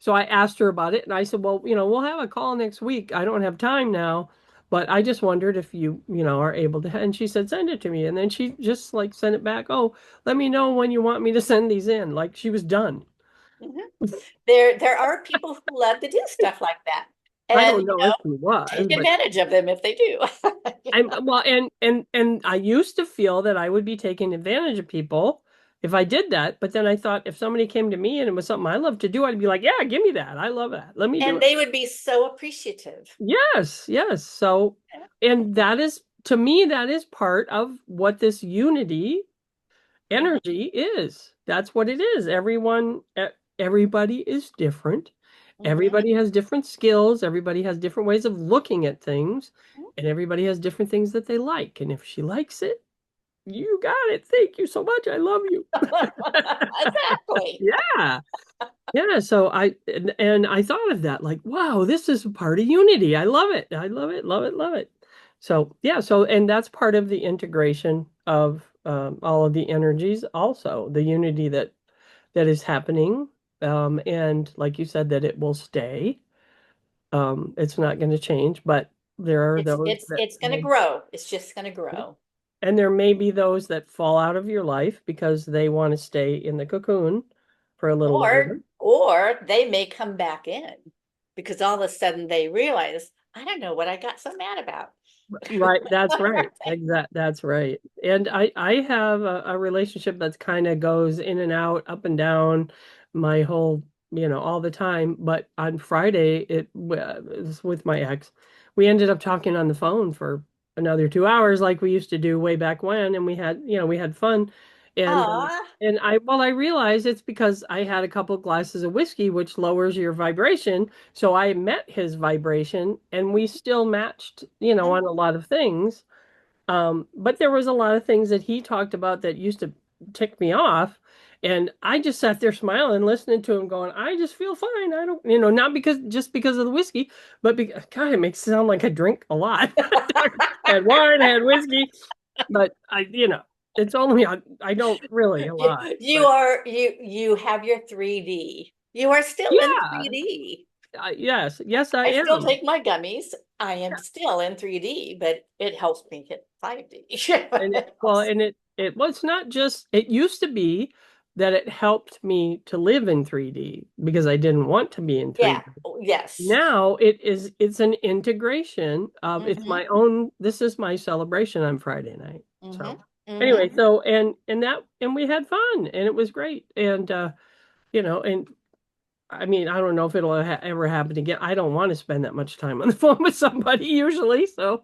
Speaker 2: so I asked her about it, and I said, well, we'll have a call next week. I don't have time now, but I just wondered if you are able to. And she said, send it to me. And then she just like sent it back. Oh, let me know when you want me to send these in. Like she was done.
Speaker 1: Mhm. There are people who love to do stuff like that.
Speaker 2: I
Speaker 1: And
Speaker 2: don't know if she was,
Speaker 1: take
Speaker 2: but
Speaker 1: advantage of them if they do.
Speaker 2: I'm well, and I used to feel that I would be taking advantage of people if I did that. But then I thought if somebody came to me and it was something I love to do, I'd be like, yeah, give me that. I love that. Let me do
Speaker 1: And
Speaker 2: it.
Speaker 1: they would be so appreciative.
Speaker 2: Yes, yes. So, and that is, to me, that is part of what this unity
Speaker 1: Mhm,
Speaker 2: energy is. That's what it is. Everybody is different.
Speaker 1: mhm,
Speaker 2: Everybody has different skills. Everybody has different ways of looking at things,
Speaker 1: mhm.
Speaker 2: and everybody has different things that they like. And if she likes it, you got it. Thank you so much. I love you.
Speaker 1: Exactly.
Speaker 2: Yeah. Yeah, so and I thought of that like, wow, this is a part of unity. I love it. I love it, love it, love it. So yeah, so and that's part of the integration of all of the energies, also the unity that is happening. And like you said, that it will stay. It's not going to change, but there are
Speaker 1: It's
Speaker 2: those
Speaker 1: it's
Speaker 2: that
Speaker 1: it's going to grow. It's just going to grow.
Speaker 2: and there may be those that fall out of your life because they want to stay in the cocoon for a little longer.
Speaker 1: Or they may come back in because all of a sudden they realize, I don't know what I got so mad about.
Speaker 2: Right, that's right. That's right. And I have a relationship that's kind of goes in and out, up and down my whole, all the time. But on Friday, it was with my ex. We ended up talking on the phone for another 2 hours like we used to do way back when, and we had fun. And
Speaker 1: Aw.
Speaker 2: I realized it's because I had a couple of glasses of whiskey, which lowers your vibration. So I met his vibration and we still matched, on a lot of things. But there was a lot of things that he talked about that used to tick me off. And I just sat there smiling, listening to him going, I just feel fine. I don't, not just because of the whiskey, but because, God, it makes it sound like I drink a lot. Had wine, had whiskey, but it's only, I don't really a lot,
Speaker 1: You
Speaker 2: but
Speaker 1: are you have your 3D. You are still in
Speaker 2: yeah,
Speaker 1: 3D.
Speaker 2: yes, yes, I
Speaker 1: I still
Speaker 2: am.
Speaker 1: take my gummies. I am still in 3D, but it helps me hit 5D.
Speaker 2: And
Speaker 1: It helps.
Speaker 2: it was not just, it used to be that it helped me to live in 3D because I didn't want to be in
Speaker 1: Yeah.
Speaker 2: 3D.
Speaker 1: Oh, yes.
Speaker 2: Now it's an integration of it's
Speaker 1: Mm-hmm.
Speaker 2: my own, this is my celebration on Friday night.
Speaker 1: Mm-hmm.
Speaker 2: So anyway,
Speaker 1: Mm-hmm.
Speaker 2: so and we had fun and it was great. And and I mean, I don't know if it'll ever happen again. I don't want to spend that much time on the phone with somebody usually. So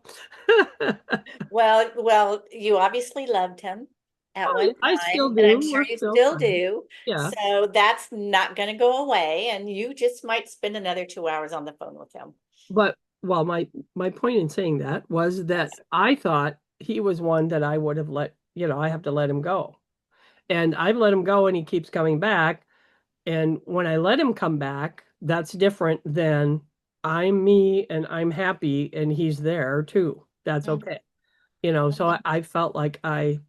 Speaker 1: Well, you obviously loved him at one
Speaker 2: I still
Speaker 1: time, and I'm
Speaker 2: do.
Speaker 1: sure
Speaker 2: We're
Speaker 1: you
Speaker 2: still
Speaker 1: still
Speaker 2: friends.
Speaker 1: do.
Speaker 2: Yeah.
Speaker 1: So that's not going to go away, and you just might spend another 2 hours on the phone with him.
Speaker 2: But well, my point in saying that was that
Speaker 1: Yes.
Speaker 2: I thought he was one that I would have let, I have to let him go. And I've let him go and he keeps coming back. And when I let him come back, that's different than I'm me and I'm happy and he's there too. That's
Speaker 1: Mhm.
Speaker 2: okay. So I felt like I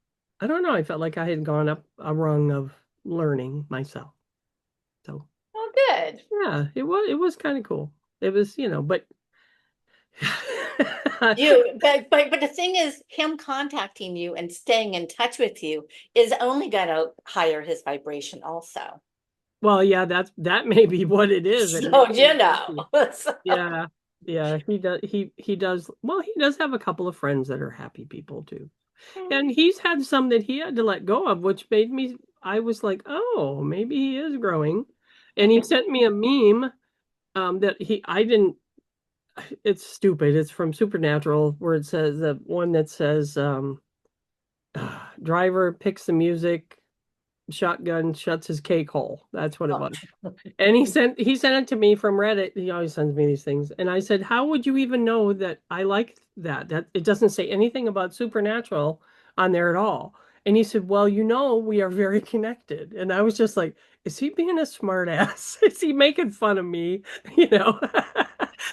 Speaker 2: don't know, I felt like I had gone up a rung of learning myself. So
Speaker 1: Oh, good.
Speaker 2: yeah, it was kind of cool. It was, but
Speaker 1: But the thing is, him contacting you and staying in touch with you is only going to higher his vibration also.
Speaker 2: well, yeah, that may be what it is. It may
Speaker 1: So
Speaker 2: be
Speaker 1: you know.
Speaker 2: working.
Speaker 1: So,
Speaker 2: Yeah, yeah, he does. Well, he does have a couple of friends that are happy people too. And he's had some that he had to let go of, which made me, I was like, oh, maybe he is growing. And he sent me a meme that I didn't, it's stupid. It's from Supernatural, where it says the one that says, driver picks the music, shotgun shuts his cake hole. That's what it
Speaker 1: Oh.
Speaker 2: was. And he sent it to me from Reddit. He always sends me these things. And I said, "How would you even know that I like that? That it doesn't say anything about Supernatural on there at all." And he said, "Well, we are very connected." And I was just like, "Is he being a smart ass? Is he making fun of me?" You know.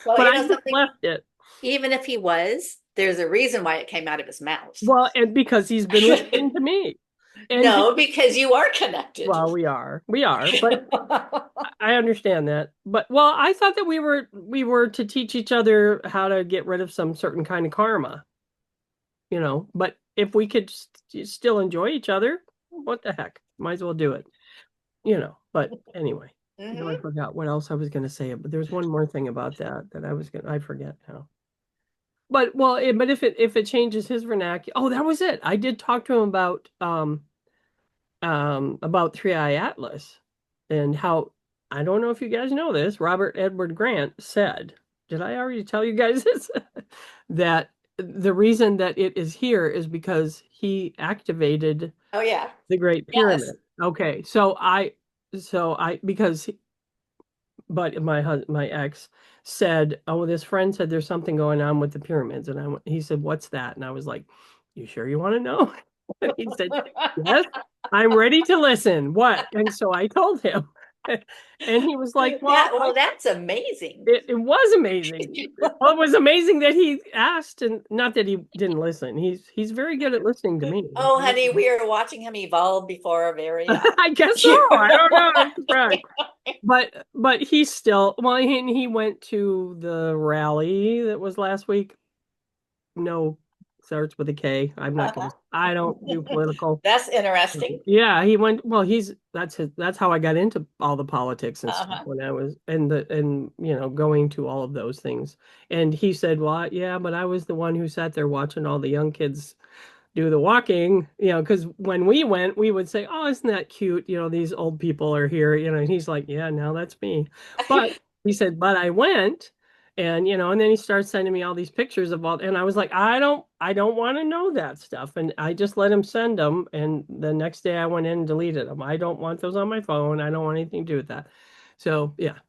Speaker 1: Well,
Speaker 2: But
Speaker 1: you
Speaker 2: I
Speaker 1: know
Speaker 2: just
Speaker 1: something,
Speaker 2: left it.
Speaker 1: even if he was, there's a reason why it came out of his mouth.
Speaker 2: Well, and because he's been listening to me. And
Speaker 1: No, because you are connected.
Speaker 2: well, we are, but I understand that. But well, I thought that we were to teach each other how to get rid of some certain kind of karma, but if we could still enjoy each other, what the heck? Might as well do it, But anyway, I
Speaker 1: Hmm.
Speaker 2: forgot what else I was going to say, but there's one more thing about that I forget now. But well, but if it changes his vernacular, oh, that was it. I did talk to him about Three Eye Atlas and how, I don't know if you guys know this, Robert Edward Grant said, did I already tell you guys this? That the reason that it is here is because he activated
Speaker 1: Oh yeah.
Speaker 2: the Great
Speaker 1: Yes.
Speaker 2: Pyramid. Okay, because but my ex said, "Oh, this friend said there's something going on with the pyramids," and he said, "What's that?" And I was like, "You sure you want to know?" And he said, "Yes, I'm ready to listen. What?" And so I told him, and he was like, "Well,
Speaker 1: Well, that's amazing.
Speaker 2: it was amazing. Well, it was amazing that he asked, and not that he didn't listen. He's very good at listening to me.
Speaker 1: Oh, honey, we are watching him evolve before our very
Speaker 2: I
Speaker 1: eyes.
Speaker 2: guess so. I don't know. I'm surprised. But he's still, well, he went to the rally that was last week. No, starts with a K.
Speaker 1: Uh-huh.
Speaker 2: I don't do political.
Speaker 1: That's interesting.
Speaker 2: Yeah, he went, well, that's how I got into all the politics and stuff
Speaker 1: Uh-huh.
Speaker 2: when I was going to all of those things. And he said, "Well, yeah, but I was the one who sat there watching all the young kids do the walking, because when we went, we would say, 'Oh, isn't that cute? These old people are here,' and he's like, 'Yeah, now that's me.' But he said, 'But I went, and then he starts sending me all these pictures of all, and I was like, I don't want to know that stuff. And I just let him send them. And the next day I went in and deleted them. I don't want those on my phone. I don't want anything to do with that. So yeah.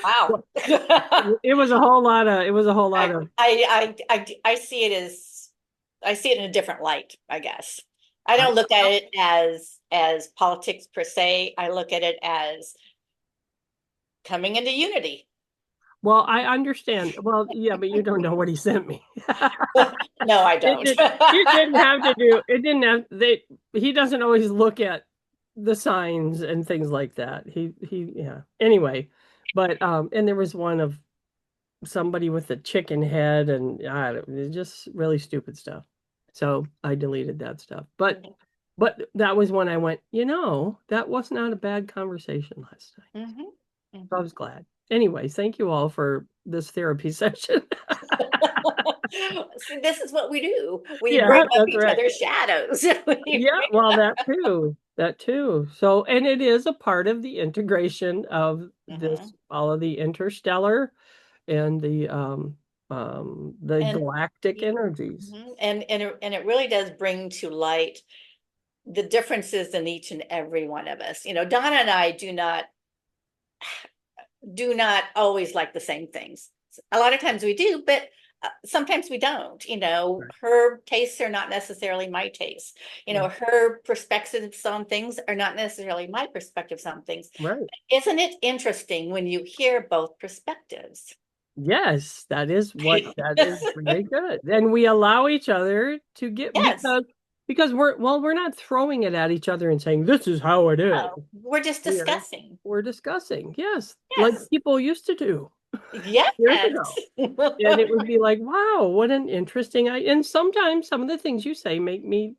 Speaker 1: Wow.
Speaker 2: Well, it was a whole lot
Speaker 1: I,
Speaker 2: of,
Speaker 1: I see it as, I see it in a different light, I guess. I don't look at it as politics per se. I look at it as coming into unity.
Speaker 2: well, I understand. Well, yeah, but you don't know what he sent me.
Speaker 1: No, I
Speaker 2: It
Speaker 1: don't.
Speaker 2: did. It didn't have to do. It didn't have. He doesn't always look at the signs and things like that. Yeah. Anyway, but and there was one of somebody with a chicken head, and I don't, it's just really stupid stuff. So I deleted that stuff. But that was when I went. That was not a bad conversation last night.
Speaker 1: Mhm,
Speaker 2: So I
Speaker 1: mhm.
Speaker 2: was glad. Anyways, thank you all for this therapy session.
Speaker 1: See, this is what we do. We
Speaker 2: Yeah,
Speaker 1: bring up
Speaker 2: that's
Speaker 1: each
Speaker 2: right.
Speaker 1: other's shadows.
Speaker 2: Yeah, well, that too. That too. So, and it is a part of the integration of
Speaker 1: Mhm.
Speaker 2: all of the interstellar and the
Speaker 1: And
Speaker 2: galactic energies.
Speaker 1: mhm, and it really does bring to light the differences in each and every one of us. Donna and I do not always like the same things. A lot of times we do, but sometimes we don't.
Speaker 2: Right.
Speaker 1: Her tastes are not necessarily my tastes.
Speaker 2: Right.
Speaker 1: Her perspectives on things are not necessarily my perspectives on things.
Speaker 2: Right.
Speaker 1: Isn't it interesting when you hear both perspectives?
Speaker 2: Yes, that is very good. And we allow each other to get,
Speaker 1: Yes.
Speaker 2: because we're not throwing it at each other and saying this is how it is.
Speaker 1: No, we're just
Speaker 2: We're
Speaker 1: discussing.
Speaker 2: we're discussing. Yes, like
Speaker 1: Yes.
Speaker 2: people used to do years
Speaker 1: Yes.
Speaker 2: ago. And it would be like, wow, what an interesting and sometimes some of the things you say make me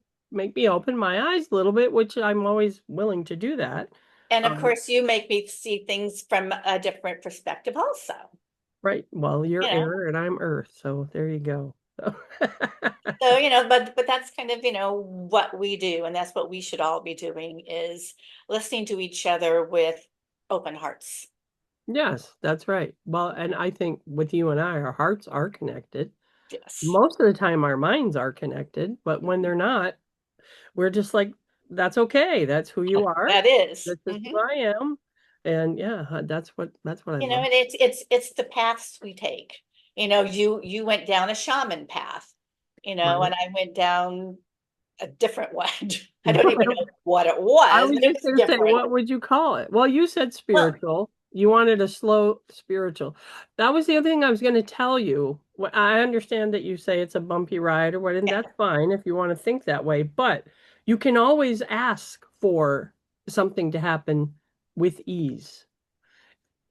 Speaker 2: open my eyes a little bit, which I'm always willing to do that.
Speaker 1: And of
Speaker 2: Um,
Speaker 1: course, you make me see things from a different perspective also.
Speaker 2: right. Well, you're
Speaker 1: You know,
Speaker 2: air and I'm earth, so there you go. So,
Speaker 1: so but that's kind of what we do, and that's what we should all be doing is listening to each other with open hearts.
Speaker 2: Yes, that's right. Well, and I think with you and I, our hearts are connected.
Speaker 1: Yes.
Speaker 2: Most of the time, our minds are connected, but when they're not, we're just like, that's okay. That's who you are.
Speaker 1: That is.
Speaker 2: This is who I am. And yeah, that's what I
Speaker 1: You know,
Speaker 2: love.
Speaker 1: and it's the paths we take. You know, you went down a shaman path, you know,
Speaker 2: Right.
Speaker 1: and I went down a different one. I don't even know what it
Speaker 2: I
Speaker 1: was,
Speaker 2: was
Speaker 1: but it
Speaker 2: just
Speaker 1: was
Speaker 2: going to say,
Speaker 1: different.
Speaker 2: what would you call it? Well, you said
Speaker 1: Well,
Speaker 2: spiritual. You wanted a slow spiritual. That was the other thing I was going to tell you. I understand that you say it's a bumpy ride or what, and
Speaker 1: yeah.
Speaker 2: that's fine if you want to think that way, but you can always ask for something to happen with ease.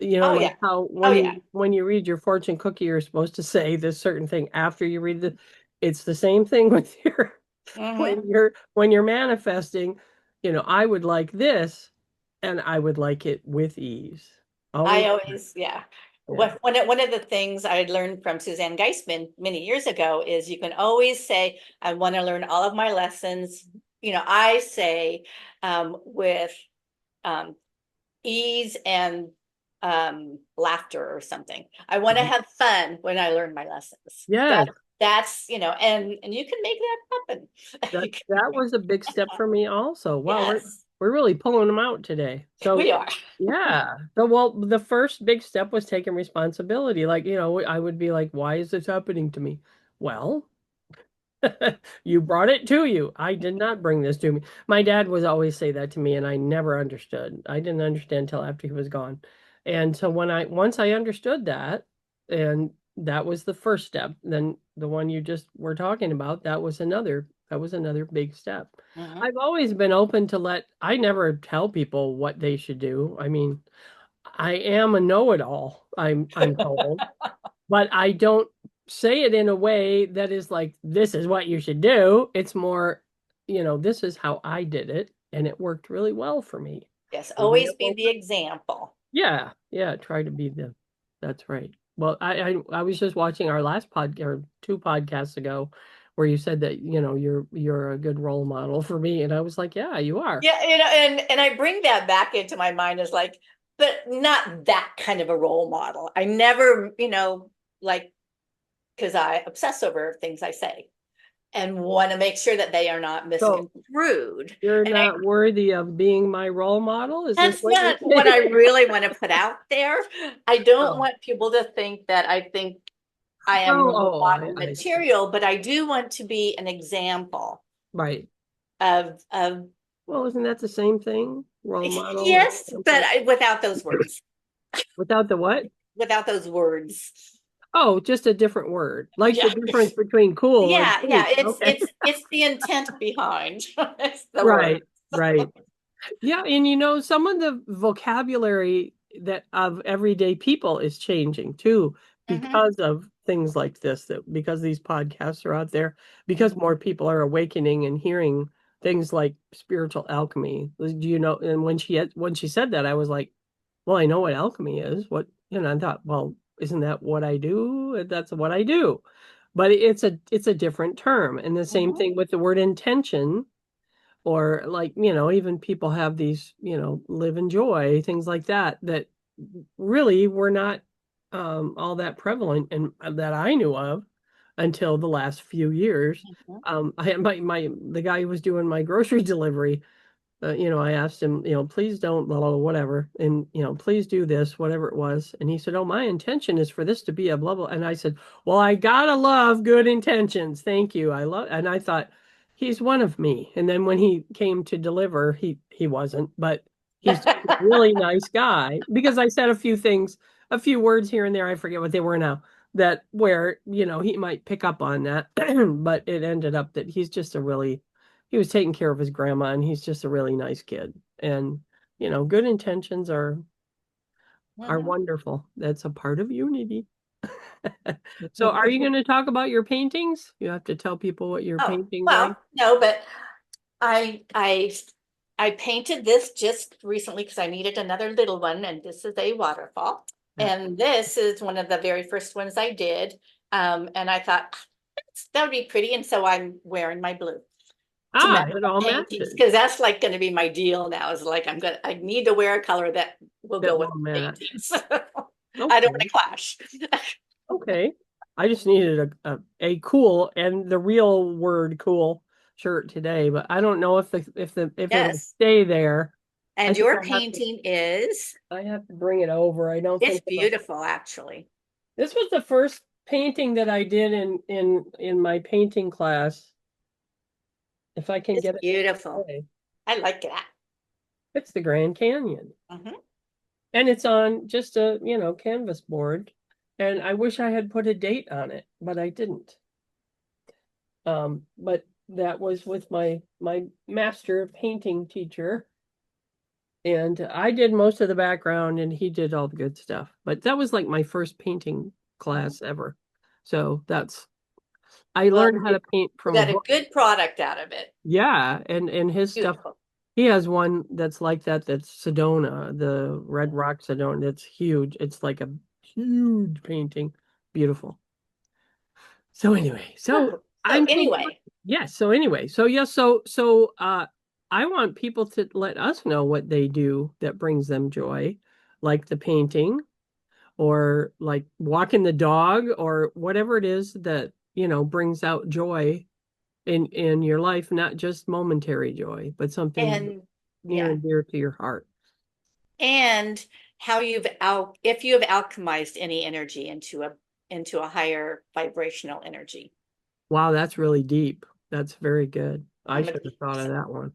Speaker 2: You know,
Speaker 1: Oh
Speaker 2: like
Speaker 1: yeah.
Speaker 2: how
Speaker 1: Oh yeah.
Speaker 2: when you read your fortune cookie, you're supposed to say this certain thing after you read the. It's the same thing with your
Speaker 1: Hmm.
Speaker 2: when you're manifesting, I would like this and I would like it with ease. Always.
Speaker 1: I always, yeah.
Speaker 2: Yeah.
Speaker 1: One of the things I learned from Suzanne Geisman many years ago is you can always say, I want to learn all of my lessons. You know, I say with um, ease and laughter or something. I want to
Speaker 2: Right.
Speaker 1: have fun when I learn my lessons.
Speaker 2: Yes,
Speaker 1: That's, you know, and you can make that happen.
Speaker 2: that
Speaker 1: You can-
Speaker 2: that was a big step for me also. Wow, we're
Speaker 1: yes,
Speaker 2: we're really pulling them out today. So
Speaker 1: we are.
Speaker 2: yeah. So well, the first big step was taking responsibility. Like, I would be like, why is this happening to me? Well, you brought it to you. I did not bring this to me. My dad was always say that to me, and I never understood. I didn't understand until after he was gone. And so once I understood that, and that was the first step, then the one you just were talking about, that was another big step.
Speaker 1: Mhm.
Speaker 2: I've always been open to I never tell people what they should do. I mean, I am a know-it-all, I'm told, but I don't say it in a way that is like, this is what you should do. It's more, this is how I did it, and it worked really well for me.
Speaker 1: Yes,
Speaker 2: And being
Speaker 1: always be
Speaker 2: able
Speaker 1: the example.
Speaker 2: yeah, yeah, try to be that's right. Well, I was just watching our last pod or two podcasts ago where you said that, you're a good role model for me. And I was like, yeah, you are.
Speaker 1: Yeah, you know, and I bring that back into my mind as like, but not that kind of a role model. I never, you know, like because I obsess over things I say and want to make sure that they are not
Speaker 2: So
Speaker 1: misconstrued.
Speaker 2: you're
Speaker 1: And I
Speaker 2: not worthy of being my role model? Is this
Speaker 1: that's
Speaker 2: what you're
Speaker 1: not what
Speaker 2: saying?
Speaker 1: I really want to put out there. I don't
Speaker 2: Oh,
Speaker 1: want people to think that I think I am
Speaker 2: oh,
Speaker 1: role
Speaker 2: oh,
Speaker 1: model
Speaker 2: I see.
Speaker 1: material, but I do want to be an example
Speaker 2: Right.
Speaker 1: of
Speaker 2: Well, isn't that the same thing? Role model,
Speaker 1: yes, but
Speaker 2: example.
Speaker 1: without those words,
Speaker 2: Without the what?
Speaker 1: without those words.
Speaker 2: Oh, just a different word. Like the
Speaker 1: Yeah.
Speaker 2: difference between cool and
Speaker 1: Yeah.
Speaker 2: sweet.
Speaker 1: It's
Speaker 2: Okay.
Speaker 1: it's the intent behind it's the word.
Speaker 2: Right, right. Yeah, and some of the vocabulary that of everyday people is changing too
Speaker 1: Hmm.
Speaker 2: because of things like this, that because these podcasts are out there, because
Speaker 1: Hmm.
Speaker 2: more people are awakening and hearing things like spiritual alchemy. Do you know? And when she said that, I was like, well, I know what alchemy is. I thought, well, isn't that what I do? That's what I do. But it's a different term. And the same
Speaker 1: Hmm.
Speaker 2: thing with the word intention, or like, even people have these, live and joy, things like that, that really were not all that prevalent and that I knew of until the last few years.
Speaker 1: Hmm.
Speaker 2: I had the guy who was doing my grocery delivery, I asked him, please don't, blah, blah, whatever. And, please do this, whatever it was. And he said, oh, my intention is for this to be a blah, blah. And I said, well, I gotta love good intentions. Thank you. And I thought, he's one of me. And then when he came to deliver, he wasn't, but he's just a really nice guy because I said a few things, a few words here and there. I forget what they were now, that where, he might pick up on that. But it ended up that he was taking care of his grandma, and he's just a really nice kid. And good intentions are
Speaker 1: Hmm.
Speaker 2: wonderful. That's a part of unity. So are you going to talk about your paintings? You have to tell people what your
Speaker 1: Oh,
Speaker 2: paintings are.
Speaker 1: well, no, but I I I painted this just recently because I needed another little one, and this is a waterfall.
Speaker 2: Yeah.
Speaker 1: And this is one of the very first ones I did. And I thought that would be pretty, and so I'm wearing my blue. to
Speaker 2: Ah,
Speaker 1: match
Speaker 2: it
Speaker 1: my
Speaker 2: all
Speaker 1: paintings,
Speaker 2: matches.
Speaker 1: because that's like going to be my deal now. Is like I need to wear a color that will
Speaker 2: That
Speaker 1: go with
Speaker 2: will
Speaker 1: the
Speaker 2: match.
Speaker 1: paintings. I don't want to
Speaker 2: Okay.
Speaker 1: clash.
Speaker 2: Okay. I just needed a cool and the real word cool shirt today, but I don't know if it'll
Speaker 1: Yes.
Speaker 2: stay there. I
Speaker 1: And
Speaker 2: think
Speaker 1: your painting is,
Speaker 2: I have to bring it over. I don't
Speaker 1: it's
Speaker 2: think it'll.
Speaker 1: beautiful, actually.
Speaker 2: This was the first painting that I did in my painting class. If I can
Speaker 1: It's
Speaker 2: get it to
Speaker 1: beautiful.
Speaker 2: play.
Speaker 1: I like that.
Speaker 2: It's the Grand Canyon.
Speaker 1: Mhm.
Speaker 2: And it's on just a, canvas board. And I wish I had put a date on it, but I didn't. But that was with my master painting teacher, and I did most of the background, and he did all the good stuff. But that was like my first painting
Speaker 1: Mhm.
Speaker 2: class ever. So I
Speaker 1: Well,
Speaker 2: learned how to paint
Speaker 1: you
Speaker 2: from a
Speaker 1: got a
Speaker 2: book.
Speaker 1: good product out of it.
Speaker 2: Yeah, and his stuff.
Speaker 1: Beautiful.
Speaker 2: He has one that's like that. That's Sedona, the Red Rock Sedona. That's huge. It's like a huge painting. Beautiful. So anyway, so
Speaker 1: So
Speaker 2: I'm so
Speaker 1: anyway,
Speaker 2: yes. So anyway, so yes, so I want people to let us know what they do that brings them joy, like the painting or like walking the dog or whatever it is that, brings out joy in your life, not just momentary joy, but something
Speaker 1: and
Speaker 2: near
Speaker 1: yeah,
Speaker 2: and dear to your heart.
Speaker 1: and how if you have alchemized any energy into a higher vibrational energy.
Speaker 2: Wow, that's really deep. That's very good. I
Speaker 1: I'm gonna
Speaker 2: should have thought of that one.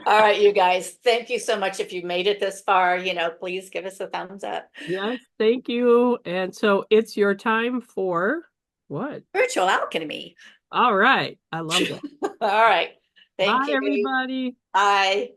Speaker 1: All right, you guys, thank you so much. If you made it this far, please give us a thumbs up.
Speaker 2: Yes, thank you. And so it's your time for what?
Speaker 1: Spiritual alchemy.
Speaker 2: All right. I love that.
Speaker 1: All right. Thank
Speaker 2: Bye,
Speaker 1: you.
Speaker 2: everybody.
Speaker 1: Bye.